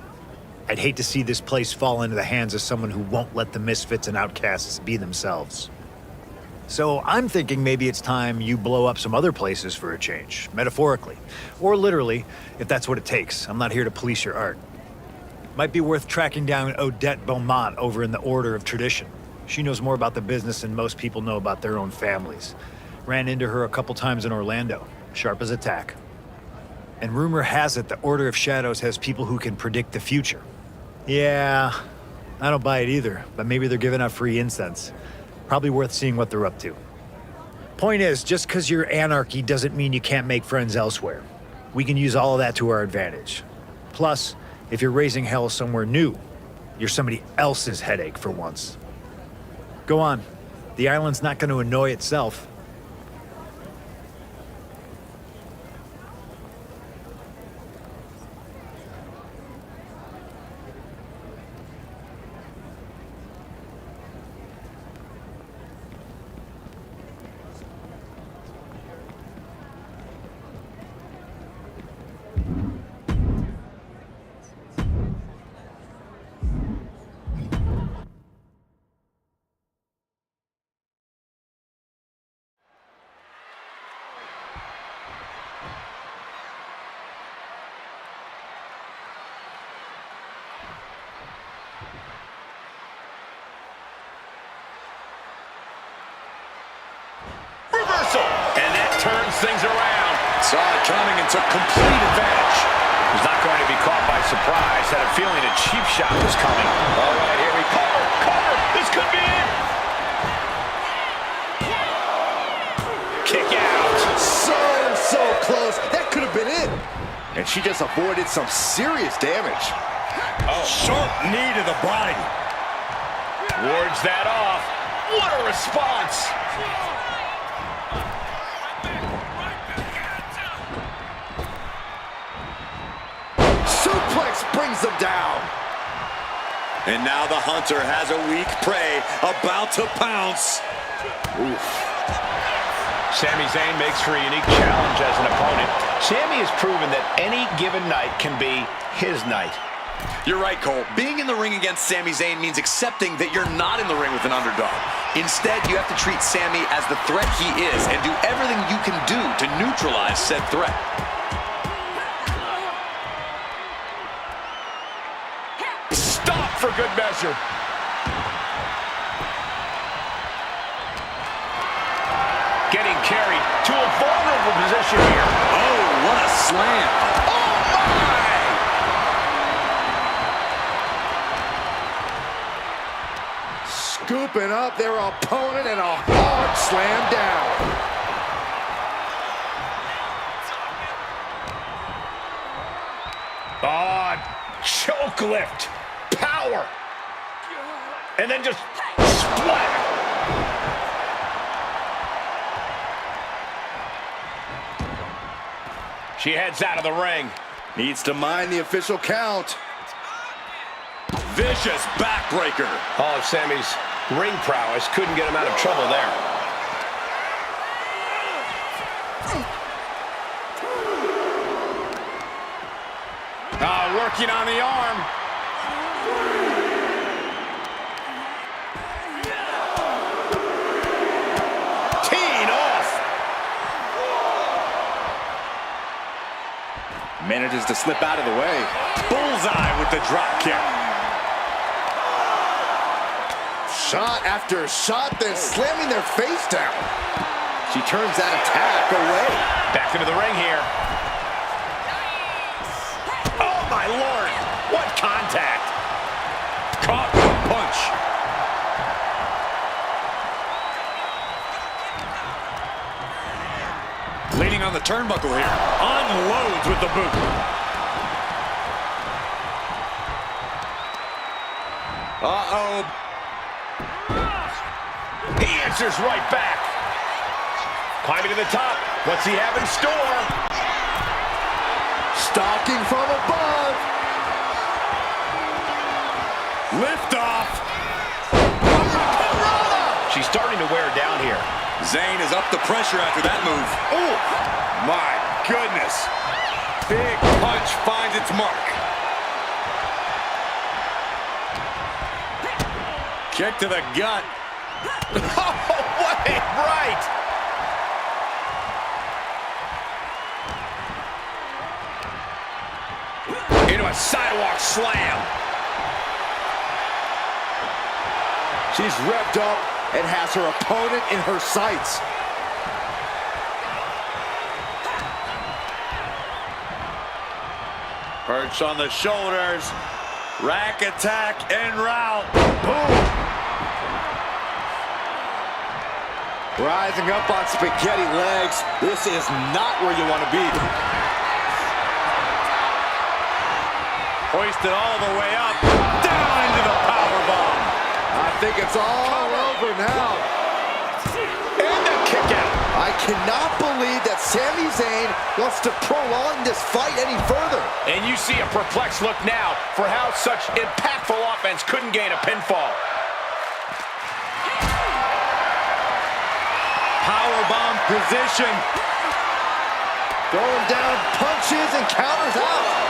I'd hate to see this place fall into the hands of someone who won't let the misfits and outcasts be themselves. So I'm thinking maybe it's time you blow up some other places for a change, metaphorically. Or literally, if that's what it takes. I'm not here to police your art. Might be worth tracking down Odette Beaumont over in the Order of Tradition. She knows more about the business than most people know about their own families. Ran into her a couple times in Orlando. Sharp as a tack. And rumor has it the Order of Shadows has people who can predict the future. Yeah, I don't buy it either, but maybe they're giving out free incense. Probably worth seeing what they're up to. Point is, just because you're anarchy doesn't mean you can't make friends elsewhere. We can use all of that to our advantage. Plus, if you're raising hell somewhere new, you're somebody else's headache for once. Go on. The island's not going to annoy itself. Saw it coming and took complete advantage. He's not going to be caught by surprise. Had a feeling a cheap shot was coming. All right, here we go. Cover. This could be it. Kick out. So close. That could have been it. And she just avoided some serious damage. Oh, sharp knee to the body. Wards that off. What a response. Suplex brings them down. And now the hunter has a weak prey about to pounce. Oof. Sami Zayn makes for a unique challenge as an opponent. Sami has proven that any given night can be his night. You're right, Cole. Being in the ring against Sami Zayn means accepting that you're not in the ring with an underdog. Instead, you have to treat Sami as the threat he is and do everything you can do to neutralize said threat. Stop for good measure. Getting carried to a vulnerable position here. Oh, what a slam. Oh, my! Scooping up their opponent and a hard slam down. Choke lift. Power. And then just splat. She heads out of the ring. Needs to mind the official count. Vicious backbreaker. All of Sami's ring prowess couldn't get him out of trouble there. Working on the arm. Teeing off. Manages to slip out of the way. Bullseye with the drop kick. Shot after shot, then slamming their face down. She turns that attack away. Back into the ring here. Oh, my Lord. What contact. Caught with a punch. Leaning on the turnbuckle here. Unloads with the boot. Uh-oh. He answers right back. Climbing to the top. What's he have in store? Stalking from above. Lift off. She's starting to wear down here. Zayn is up the pressure after that move. Oh, My goodness. Big punch finds its mark. Kick to the gut. oh, what a right. Into a sidewalk slam. She's revved up and has her opponent in her sights. Perch on the shoulders. Rack attack en route. Boom. Rising up on spaghetti legs. This is not where you want to be. Hoisted all the way up. Down into the powerbomb. I think it's all over now. And a kick out. I cannot believe that Sami Zayn wants to prolong this fight any further. And you see a perplexed look now for how such impactful offense couldn't gain a pinfall. Powerbomb position. Throwing down punches and counters out.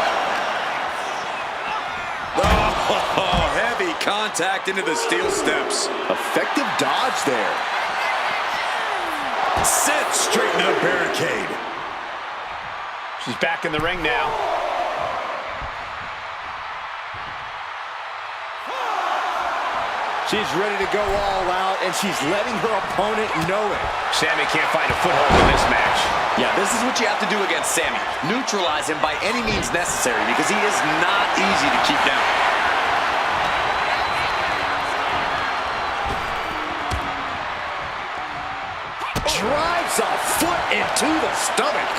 Oh, heavy contact into the steel steps. Effective dodge there. Set straight into the barricade. She's back in the ring now. She's ready to go all out, and she's letting her opponent know it. Sami can't find a foothold in this match. Yeah, this is what you have to do against Sami. Neutralize him by any means necessary because he is not easy to keep down. Drives a foot into the stomach.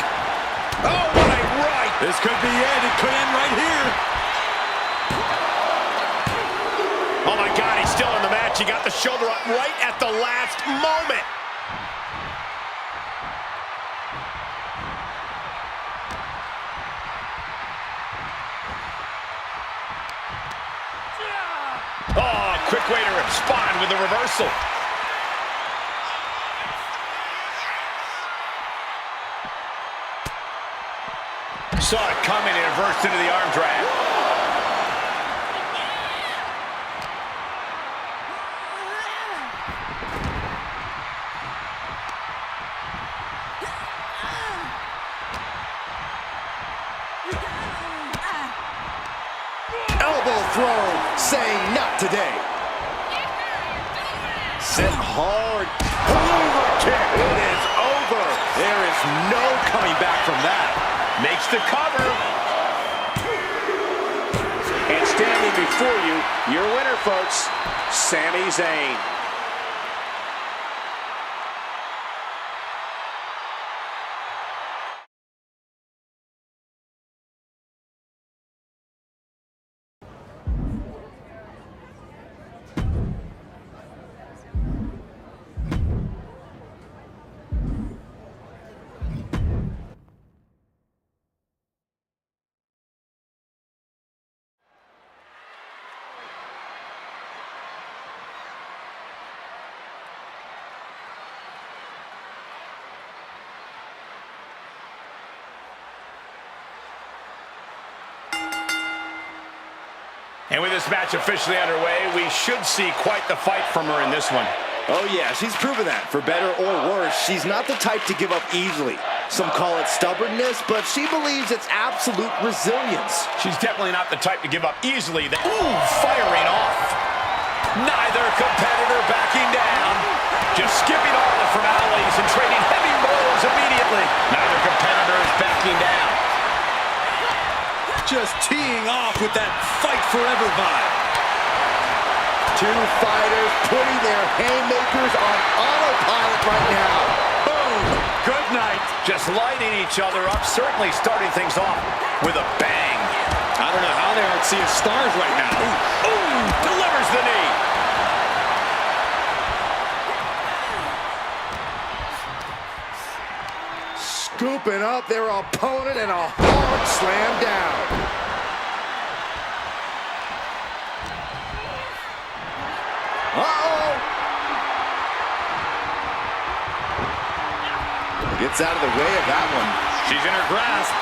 Oh, what a right. This could be it. It could end right here. Oh, my God, he's still in the match. He got the shoulder up right at the last moment. Oh, quick way to respond with the reversal. Saw it coming and reversed into the arm drag. Elbow throw, saying not today. Sent hard. Over kick. It is over. There is no coming back from that. Makes the cover. And standing before you, your winner, folks, Sami Zayn. And with this match officially underway, we should see quite the fight from her in this one. Oh, yeah, she's proven that. For better or worse, she's not the type to give up easily. Some call it stubbornness, but she believes it's absolute resilience. She's definitely not the type to give up easily. Ooh, firing off. Neither competitor backing down. Just skipping all the formalities and trading heavy blows immediately. Neither competitor is backing down. Just teeing off with that fight forever vibe. Two fighters putting their haymakers on autopilot right now. Boom! Good night. Just lighting each other up, certainly starting things off with a bang. I don't know how they aren't seeing stars right now. Ooh, delivers the knee. Scooping up their opponent and a hard slam down. Uh-oh! Gets out of the way of that one. She's in her grasp.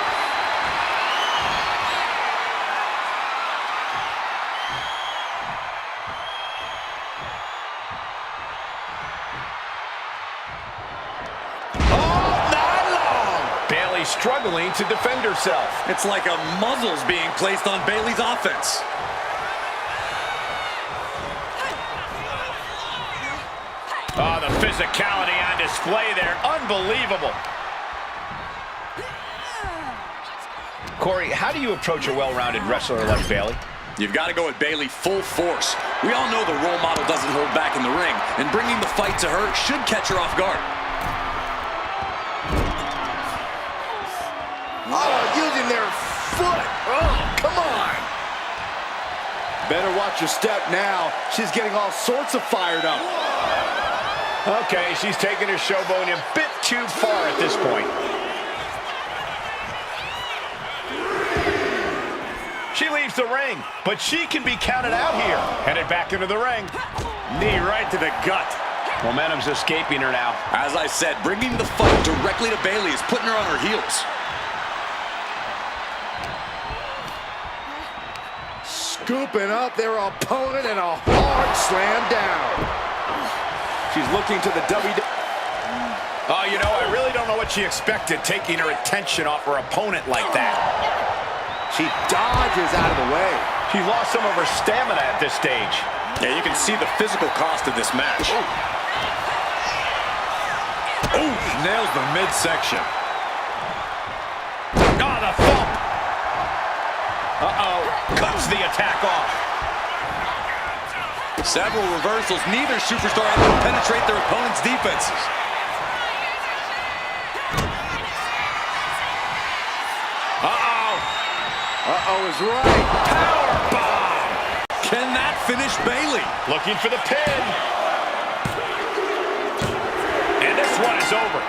Struggling to defend herself. It's like a muzzle's being placed on Bayley's offense. Oh, the physicality on display there. Unbelievable. Corey, how do you approach a well-rounded wrestler like Bayley? You've got to go with Bayley full force. We all know the role model doesn't hold back in the ring, and bringing the fight to her should catch her off guard. Oh, using their foot. Oh, come on. Better watch your step now. She's getting all sorts of fired up. Okay, she's taking her showboat a bit too far at this point. She leaves the ring, but she can be counted out here. Headed back into the ring. Knee right to the gut. Momentum's escaping her now. As I said, bringing the fight directly to Bayley is putting her on her heels. Scooping up their opponent and a hard slam down. She's looking to the Oh, you know, I really don't know what she expected, taking her attention off her opponent like that. She dodges out of the way. She lost some of her stamina at this stage. Yeah, you can see the physical cost of this match. Ooh, nails the midsection. Oh, the thump. Uh-oh, cuts the attack off. Several reversals. Neither superstar able to penetrate their opponent's defenses. Uh-oh is right. Power bomb. Can that finish Bayley? Looking for the pin. And this one is over.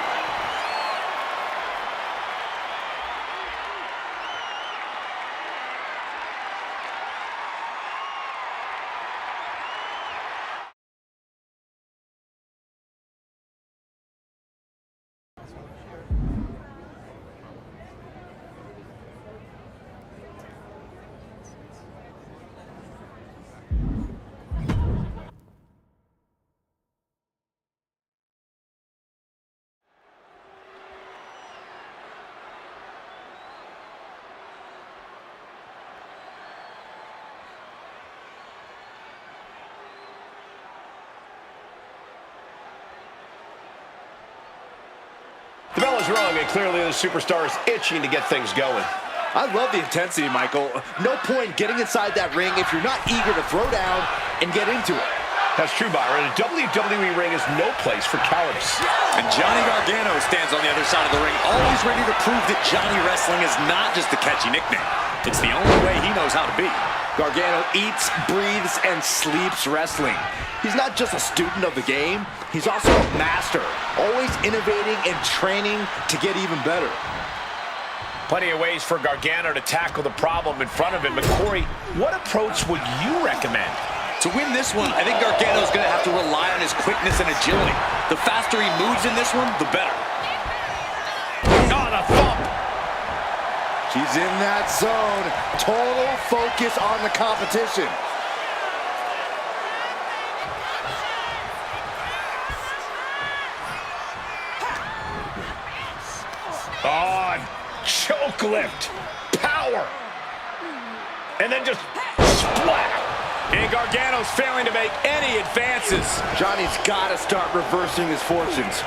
The bell is rung, and clearly the superstar is itching to get things going. I love the intensity, Michael. No point getting inside that ring if you're not eager to throw down and get into it. That's true, Byron. A WWE ring is no place for cowardice. And Johnny Gargano stands on the other side of the ring, always ready to prove that Johnny Wrestling is not just a catchy nickname. It's the only way he knows how to be. Gargano eats, breathes, and sleeps wrestling. He's not just a student of the game, he's also a master, always innovating and training to get even better. Plenty of ways for Gargano to tackle the problem in front of him. But Corey, what approach would you recommend? To win this one, I think Gargano's going to have to rely on his quickness and agility. The faster he moves in this one, the better. Oh, the thump! She's in that zone. Total focus on the competition. Oh, choke lift. Power. And then just splat. And Gargano's failing to make any advances. Johnny's got to start reversing his fortunes.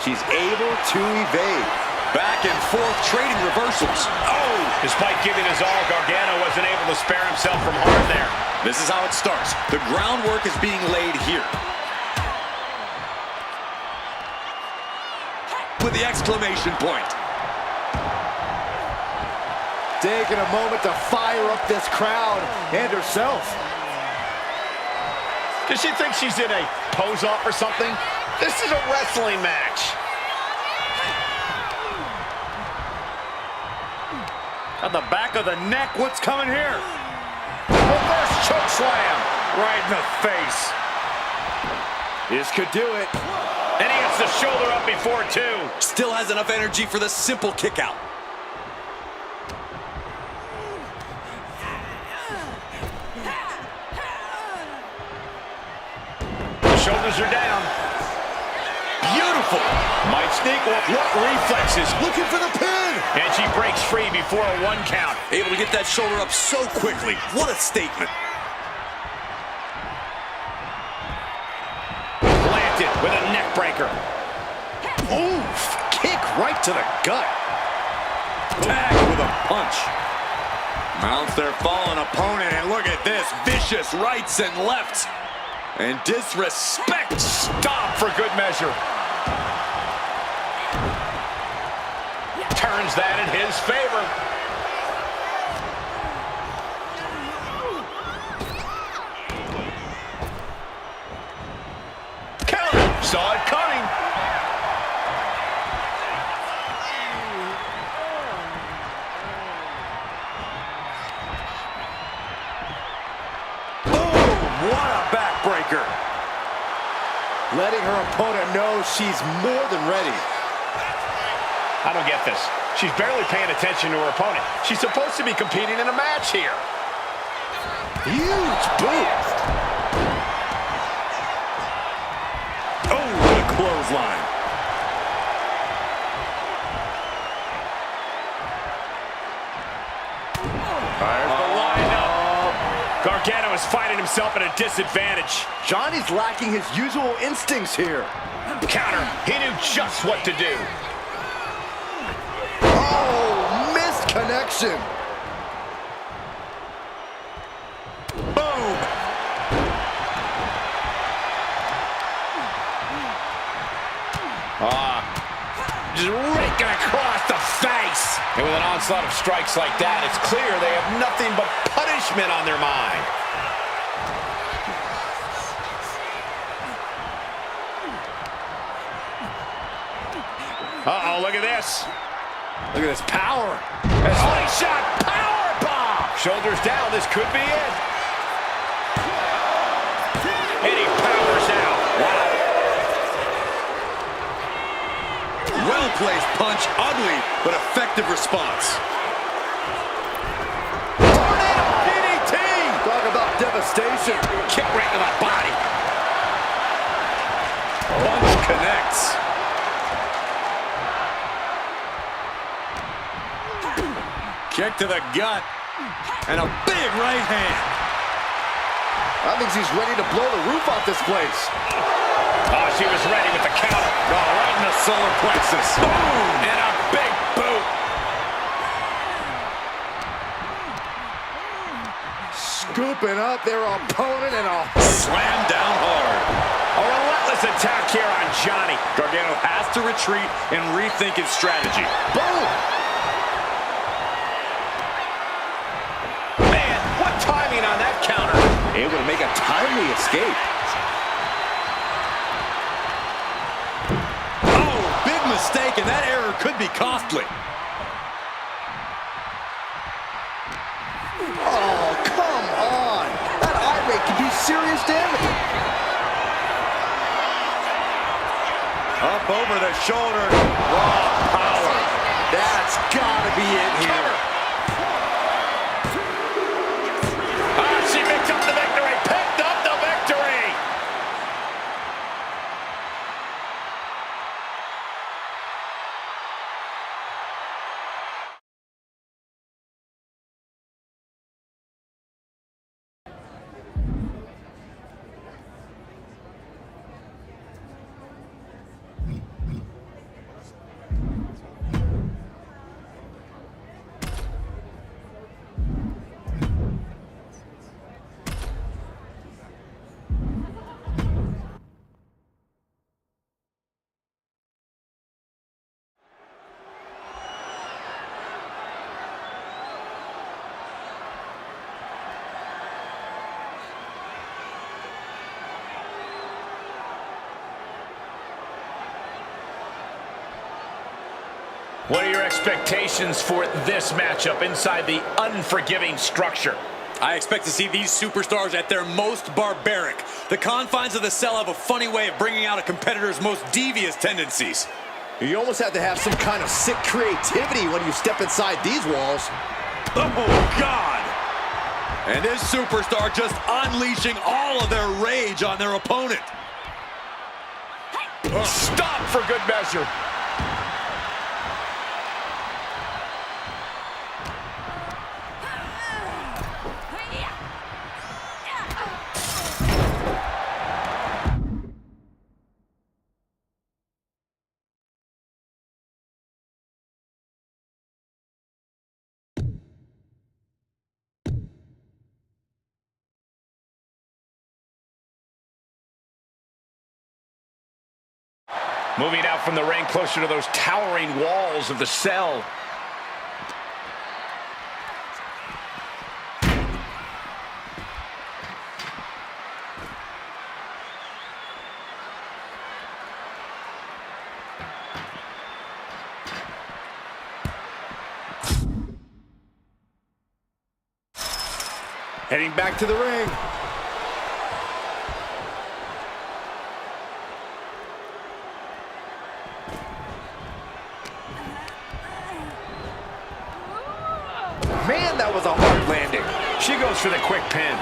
She's able to evade. Back and forth, trading reversals. Oh! Despite giving his all, Gargano wasn't able to spare himself from harm there. This is how it starts. The groundwork is being laid here. With the exclamation point. Taking a moment to fire up this crowd and herself. Does she think she's in a pose-off or something? This is a wrestling match. On the back of the neck, what's coming here? Reverse choke slam. Right in the face. This could do it. And he gets the shoulder up before two. Still has enough energy for the simple kick out. The shoulders are down. Beautiful. Might sneak one. What reflexes? Looking for the pin. And she breaks free before a 1 count. Able to get that shoulder up so quickly. What a statement. Planted with a neck breaker. Oof! Kick right to the gut. Tagged with a punch. Mounts their fallen opponent, and look at this. Vicious rights and lefts. And disrespect. Stop for good measure. Turns that in his favor. Counter. Saw it coming. Boom! What a backbreaker. Letting her opponent know she's more than ready. I don't get this. She's barely paying attention to her opponent. She's supposed to be competing in a match here. Huge boot. Oh, what a clothesline. There's the lineup. Gargano is finding himself himself at a disadvantage. Johnny's lacking his usual instincts here. Counter. He knew just what to do. Oh, missed connection. Boom. Just raking across the face. And with an onslaught of strikes like that, it's clear they have nothing but punishment on their mind. Uh-oh, look at this. Look at this power. A slingshot power bomb. Shoulders down, this could be it. And he powers out. Wow. Well-placed punch, ugly, but effective response. Tornado DDT. Talk about devastation. Kick right to the body. Punch connects. Kick to the gut. And a big right hand. I think she's ready to blow the roof off this place. Oh, she was ready with the counter. Oh, right in the solar plexus. Boom! And a big boot. Scooping up their opponent and a Slam down hard. A relentless attack here on Johnny. Gargano has to retreat and rethink his strategy. boom. Man, what timing on that counter. Able to make a timely escape. Oh, big mistake, and that error could be costly. Oh, come on. That eye rate can do serious damage. Up over the shoulder. Raw power. That's gotta be it here. She picked up the victory. Picked up the victory. What are your expectations for this matchup inside the unforgiving structure? I expect to see these superstars at their most barbaric. The confines of the cell have a funny way of bringing out a competitor's most devious tendencies. You almost have to have some kind of sick creativity when you step inside these walls. Oh, God! And this superstar just unleashing all of their rage on their opponent. Stop for good measure. Moving out from the ring closer to those towering walls of the cell. Heading back to the ring. Man, that was a hard landing. She goes for the quick pin.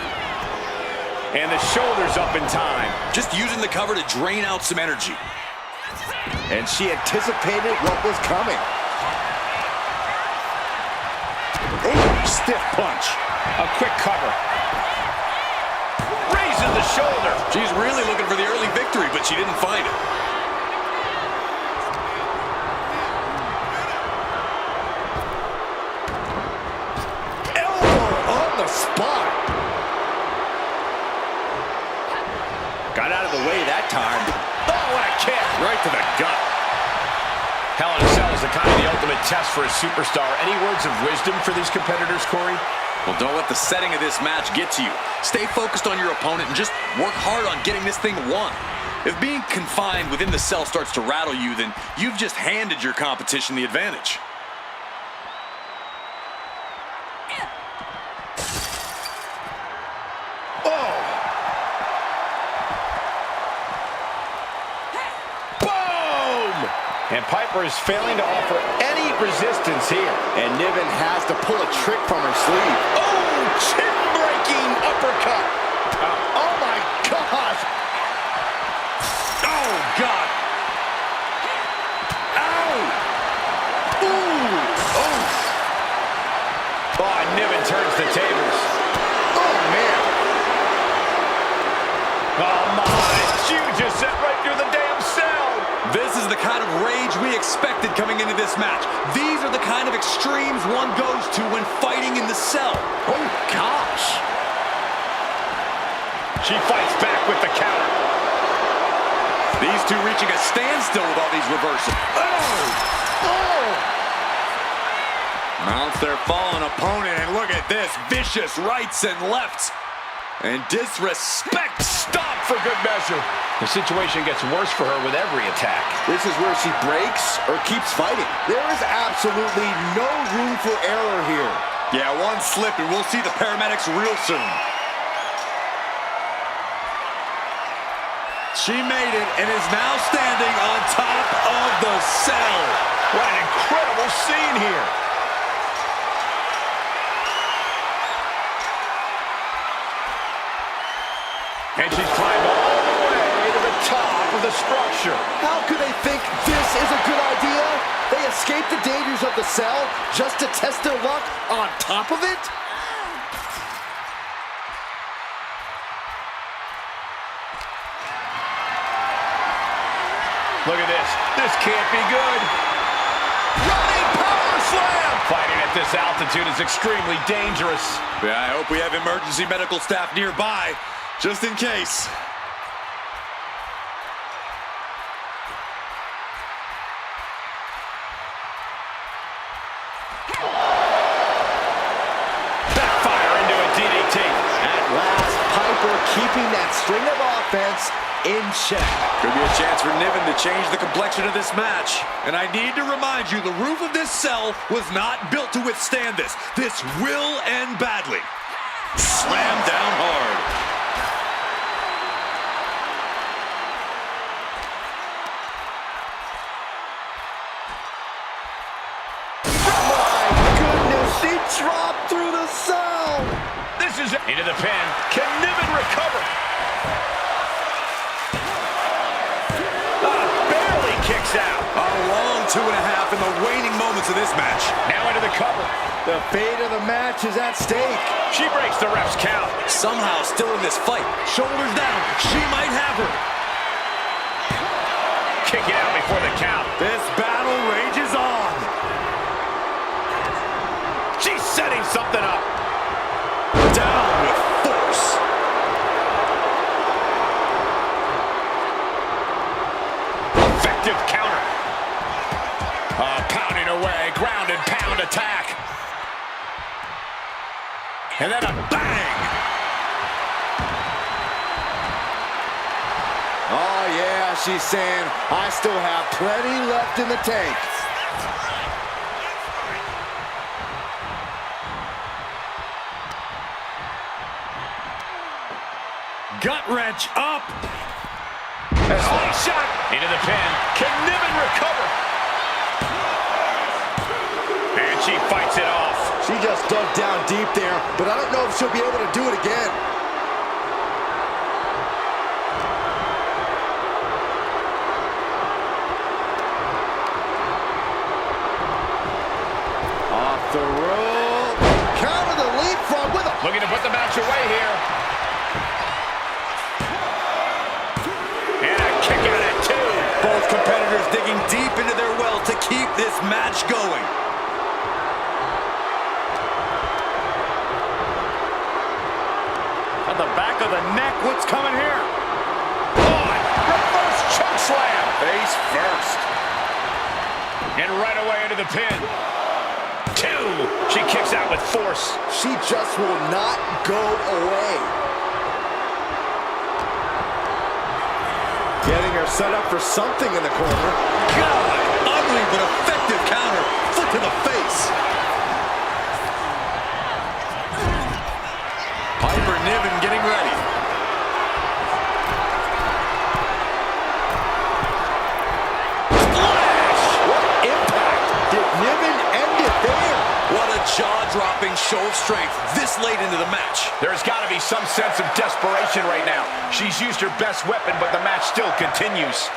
And the shoulders up in time. Just using the cover to drain out some energy. And she anticipated what was coming. Ooh, stiff punch. A quick cover. shoulder. She's really looking for the early victory, but she didn't find it. Elbow on the spot. Got out of the way that time. Oh, what a kick. Right to the gut. Hell in a Cell is the kind of the ultimate test for a superstar. Any words of wisdom for these competitors, Corey? Well, don't let the setting of this match get to you. Stay focused on your opponent and just work hard on getting this thing won. If being confined within the cell starts to rattle you, then you've just handed your competition the advantage. And Piper is failing to offer any resistance here. And Niven has to pull a trick from her sleeve. Oh, chin-breaking uppercut. Oh, my gosh. Oh, God. Ow. Ooh. Oh, Niven turns the tables. Oh, man. Oh, my. You just sent right through the damn cell. This is the kind of rage we expected coming into this match. These are the kind of extremes one goes to when fighting in the cell. Oh, gosh. She fights back with the counter. These two reaching a standstill with all these reversals. Mounts their fallen opponent, and look at this. Vicious rights and lefts. And disrespect. Stop for good measure. The situation gets worse for her with every attack. This is where she breaks or keeps fighting. There is absolutely no room for error here. Yeah, one slip and we'll see the paramedics real soon. She made it and is now standing on top of the cell. What an incredible scene here. And she's climbed all the way to the top of the structure. How could they think this is a good idea? They escaped the dangers of the cell just to test their luck on top of it? Look at this. This can't be good. Running power slam. Fighting at this altitude is extremely dangerous. Yeah, I hope we have emergency medical staff nearby, just in case. Backfire into a DDT. At last, Piper keeping that string of offense in check. Could be a chance for Niven to change the complexion of this match. And I need to remind you, the roof of this cell was not built to withstand this. This will end badly. Slam down hard. She dropped through the cell. This is into the pin. Can Niven recover? Barely kicks out. A long 2.5 in the waning moments of this match. Now into the cover. The fate of the match is at stake. She breaks the ref's count. Somehow still in this fight. Shoulders down. She might have her. Kick it out before the count. This battle rages on. She's setting something up. Down with force. Effective counter. Pounding away. Ground and pound attack. And then a bang. Oh, yeah, she's saying, I still have plenty left in the tank. Gut wrench up. Oh, shot into the pin. Can Niven recover? And she fights it off. She just dug down deep there, but I don't know if she'll be able to do it again. Off the rope. Counter the leapfrog with a... Looking to put the match away here. competitors digging deep into their well to keep this match going. On the back of the neck, what's coming here? One, reverse choke slam. Face first. And right away into the pin. Two, she kicks out with force. She just will not go away. Getting her set up for something in the corner. God, ugly but effective counter. Foot to the face. Piper Niven getting ready. Splash! What impact did Niven end it there? What a jaw-dropping show of strength this late into the match. There's got to be some sense of desperation right now. She's used her best weapon, but the match still continues.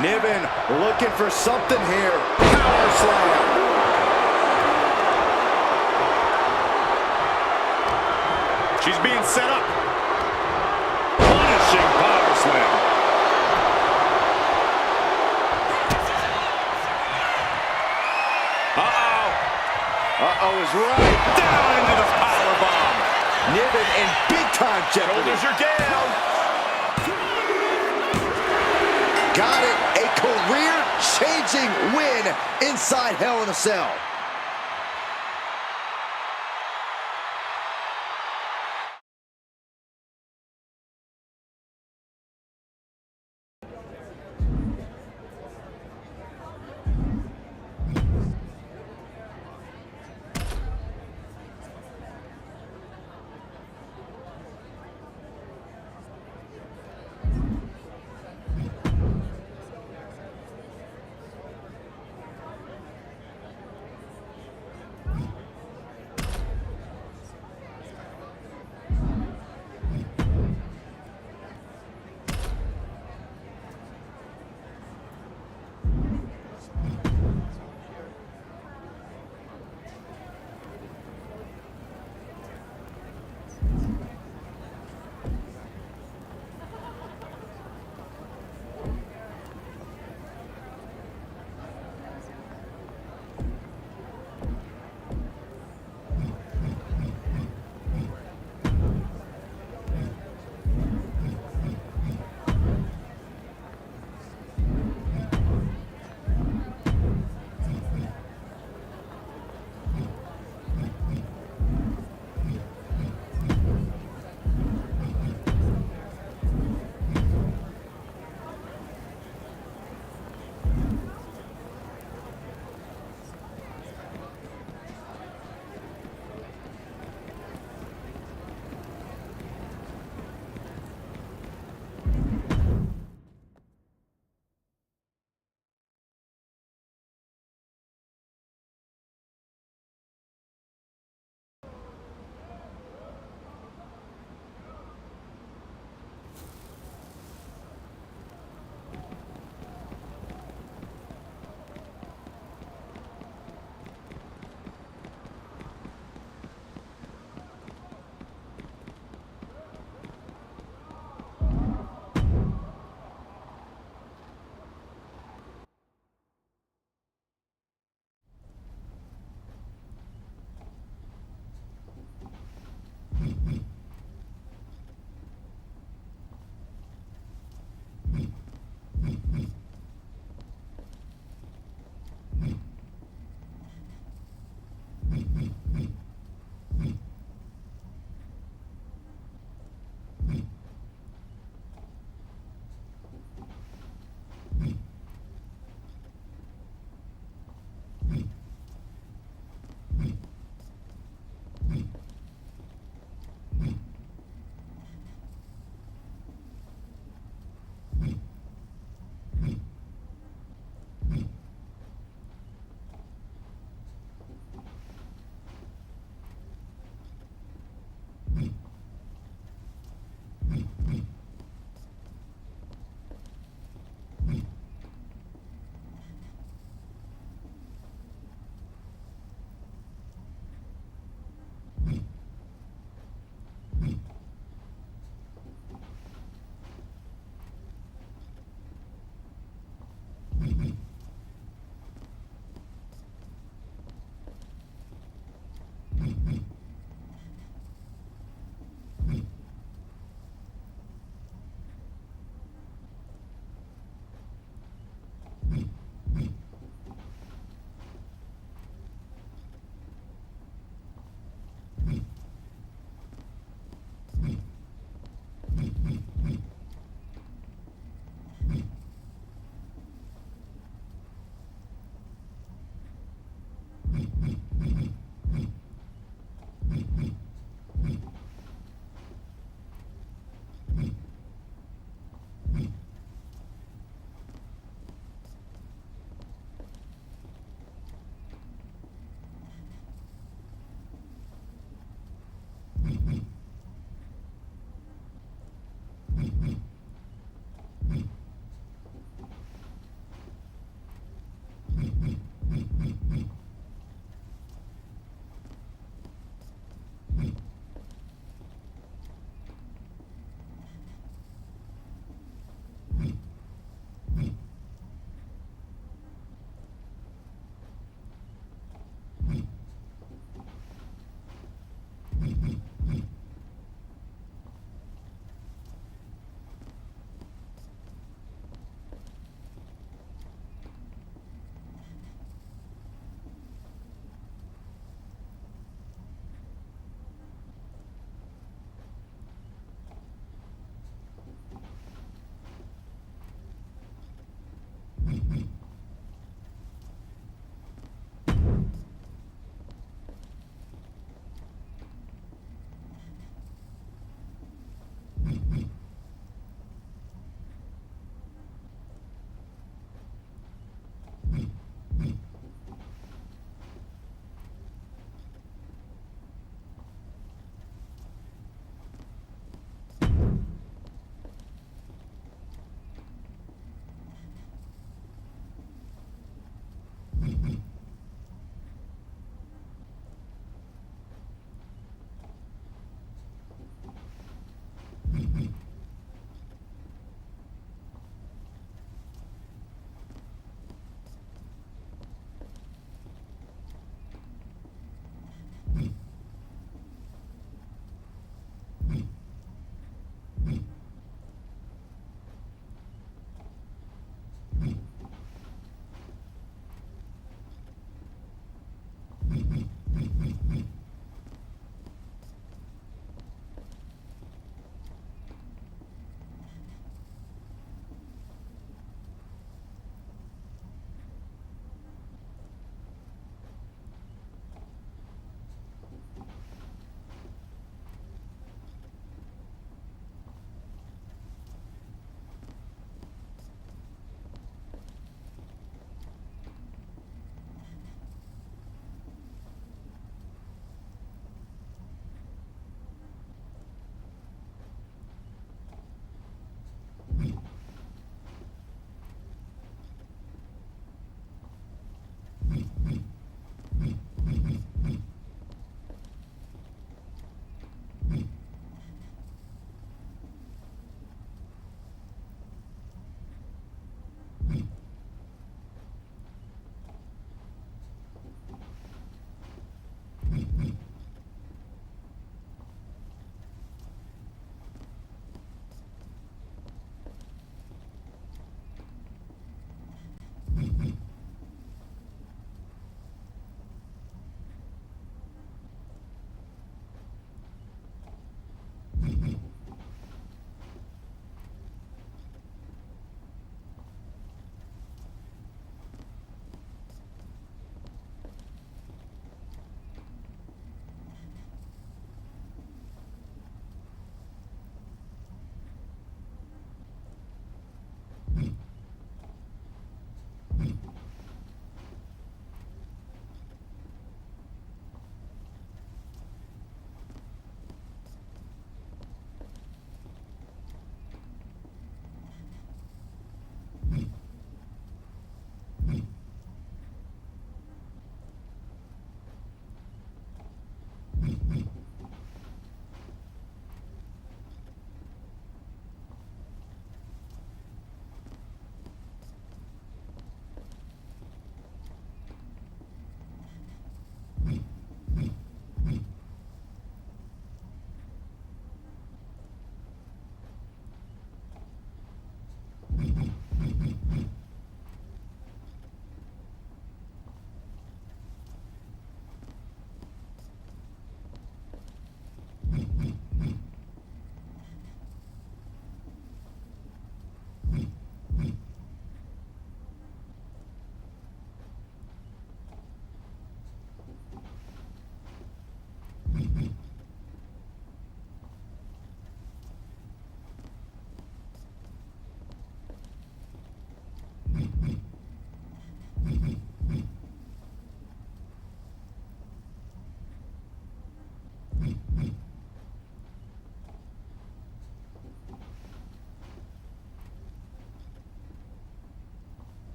Niven looking for something here. Power slam. She's being set up. Punishing power slam. Uh-oh is right. Down into the power bomb. Niven in big-time jeopardy. Shoulders are down. Got it. A career-changing win inside Hell in a Cell.